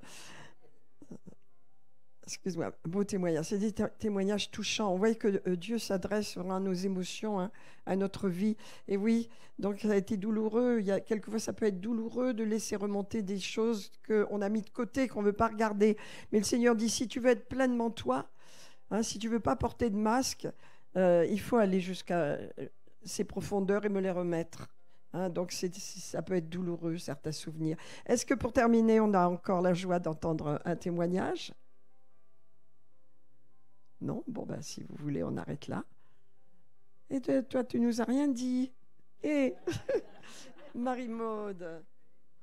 Excuse-moi, beau témoignage. C'est des témoignages touchants. On voit que Dieu s'adresse vraiment à nos émotions, hein, à notre vie. Et oui, donc ça a été douloureux. Quelquefois, ça peut être douloureux de laisser remonter des choses qu'on a mis de côté, qu'on ne veut pas regarder. Mais le Seigneur dit, si tu veux être pleinement toi, hein, si tu ne veux pas porter de masque, il faut aller jusqu'à ces profondeurs et me les remettre. Hein, donc ça peut être douloureux, certains souvenirs. Est-ce que pour terminer, on a encore la joie d'entendre un témoignage ? Non ? Bon, ben, si vous voulez, on arrête là. Et toi, tu nous as rien dit. Et Marie-Maude,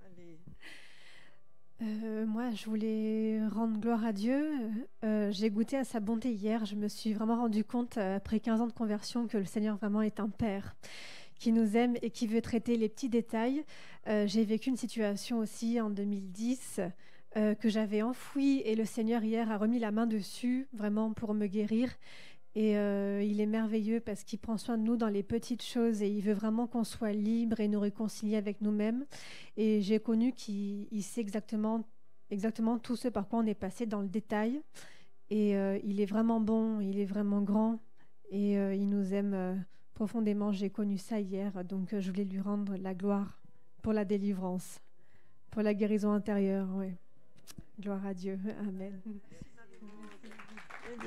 allez. Moi, je voulais rendre gloire à Dieu. J'ai goûté à sa bonté hier. Je me suis vraiment rendu compte, après 15 ans de conversion, que le Seigneur vraiment est un Père qui nous aime et qui veut traiter les petits détails. J'ai vécu une situation aussi en 2010 que j'avais enfouie et le Seigneur hier a remis la main dessus vraiment pour me guérir. Et il est merveilleux parce qu'il prend soin de nous dans les petites choses et il veut vraiment qu'on soit libre et nous réconcilier avec nous-mêmes. Et j'ai connu qu'il sait exactement tout ce par quoi on est passé dans le détail. Et il est vraiment bon, il est vraiment grand et il nous aime profondément. J'ai connu ça hier, donc je voulais lui rendre la gloire pour la délivrance, pour la guérison intérieure. Ouais. Gloire à Dieu. Amen.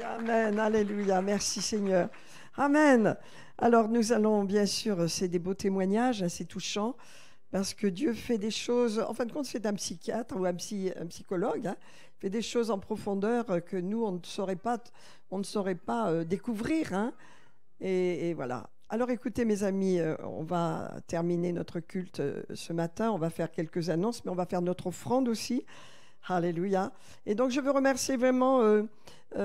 Amen, alléluia, merci Seigneur. Amen. Alors nous allons bien sûr, c'est des beaux témoignages, assez touchants, parce que Dieu fait des choses, en fin de compte c'est un psychiatre ou un psychologue, hein, fait des choses en profondeur que nous on ne saurait pas découvrir. Hein, et voilà. Alors écoutez mes amis, on va terminer notre culte ce matin, on va faire quelques annonces, mais on va faire notre offrande aussi. Alléluia. Et donc, je veux remercier vraiment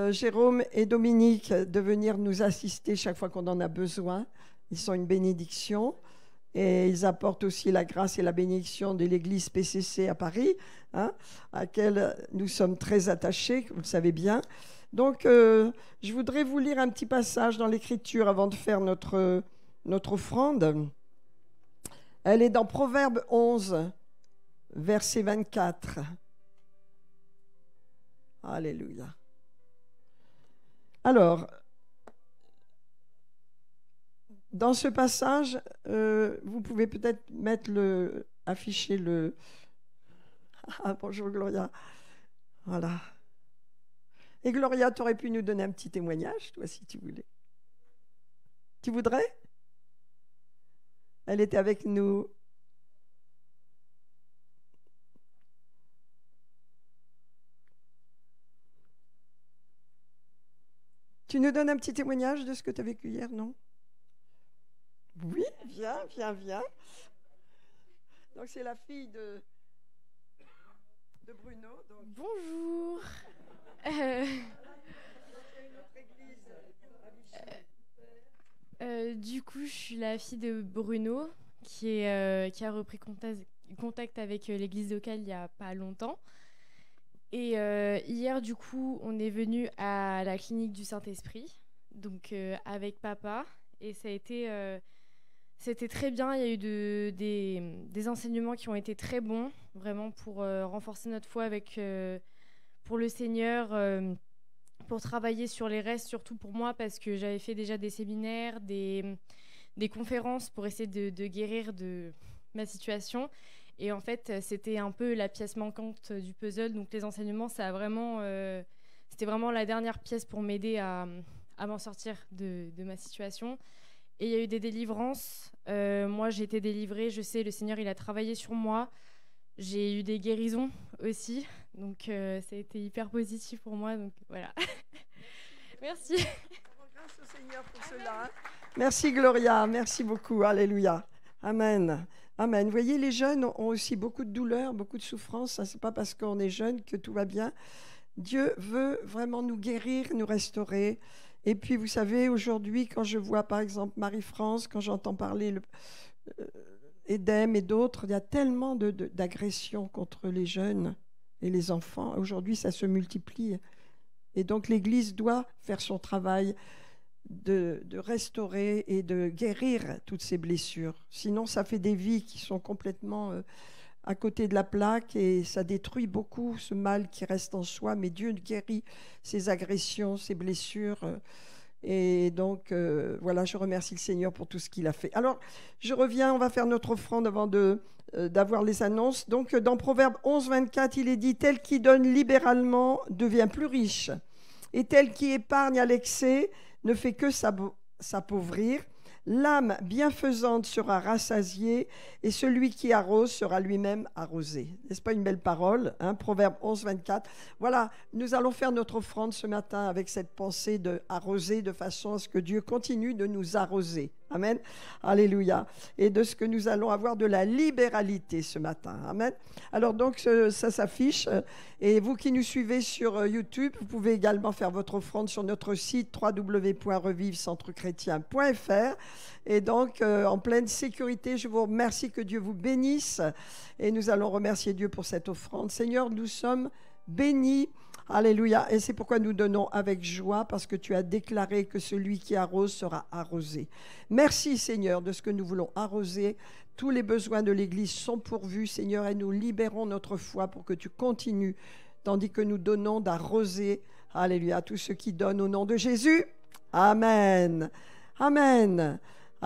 Jérôme et Dominique de venir nous assister chaque fois qu'on en a besoin. Ils sont une bénédiction et ils apportent aussi la grâce et la bénédiction de l'église PCC à Paris, hein, à laquelle nous sommes très attachés, vous le savez bien. Donc, je voudrais vous lire un petit passage dans l'Écriture avant de faire notre offrande. Elle est dans Proverbe 11, verset 24. Alléluia. Alors, dans ce passage, vous pouvez peut-être afficher le... Ah, bonjour Gloria. Voilà. Et Gloria, tu aurais pu nous donner un petit témoignage, toi, si tu voulais. Tu voudrais ? Elle était avec nous. Tu nous donnes un petit témoignage de ce que tu as vécu hier, non ? Oui, viens. Donc, c'est la fille de Bruno. Donc... Bonjour. Du coup, je suis la fille de Bruno qui a repris contact avec l'église locale il n'y a pas longtemps. Et hier, du coup, on est venu à la clinique du Saint-Esprit, donc avec papa. Et ça a été, c'était très bien. Il y a eu des enseignements qui ont été très bons, vraiment pour renforcer notre foi pour le Seigneur, pour travailler sur les restes, surtout pour moi, parce que j'avais fait déjà des séminaires, des conférences pour essayer de guérir de ma situation. Et en fait, c'était un peu la pièce manquante du puzzle. Donc les enseignements, c'était vraiment la dernière pièce pour m'aider à m'en sortir de ma situation. Et il y a eu des délivrances. Moi, j'ai été délivrée. Je sais, le Seigneur, il a travaillé sur moi. J'ai eu des guérisons aussi. Donc ça a été hyper positif pour moi. Donc voilà. Merci. Grâce au Seigneur pour cela. Merci Gloria. Merci beaucoup. Alléluia. Amen. Amen. Vous voyez, les jeunes ont aussi beaucoup de douleurs, beaucoup de souffrances. Ce n'est pas parce qu'on est jeune que tout va bien. Dieu veut vraiment nous guérir, nous restaurer. Et puis, vous savez, aujourd'hui, quand je vois, par exemple, Marie-France, quand j'entends parler Edem et d'autres, il y a tellement d'agressions contre les jeunes et les enfants. Aujourd'hui, ça se multiplie. Et donc, l'Église doit faire son travail de restaurer et de guérir toutes ces blessures. Sinon, ça fait des vies qui sont complètement à côté de la plaque et ça détruit beaucoup ce mal qui reste en soi. Mais Dieu guérit ces agressions, ces blessures. Et donc, voilà, je remercie le Seigneur pour tout ce qu'il a fait. Alors, je reviens, on va faire notre offrande avant d'avoir les annonces. Donc, dans Proverbe 11, 24, il est dit « Tel qui donne libéralement devient plus riche, et tel qui épargne à l'excès ne fait que s'appauvrir. L'âme bienfaisante sera rassasiée et celui qui arrose sera lui-même arrosé. » N'est-ce pas une belle parole, hein? Proverbe 11, 24. Voilà, nous allons faire notre offrande ce matin avec cette pensée de arroser de façon à ce que Dieu continue de nous arroser. Amen. Alléluia. Et de ce que nous allons avoir de la libéralité ce matin. Amen. Alors donc, ça s'affiche. Et vous qui nous suivez sur YouTube, vous pouvez également faire votre offrande sur notre site www.revivrecentrechrestien.fr. Et donc, en pleine sécurité, je vous remercie, que Dieu vous bénisse. Et nous allons remercier Dieu pour cette offrande. Seigneur, nous sommes bénis. Alléluia. Et c'est pourquoi nous donnons avec joie, parce que tu as déclaré que celui qui arrose sera arrosé. Merci Seigneur de ce que nous voulons arroser. Tous les besoins de l'Église sont pourvus, Seigneur, et nous libérons notre foi pour que tu continues, tandis que nous donnons d'arroser, alléluia, à tous ceux qui donnent au nom de Jésus. Amen. Amen.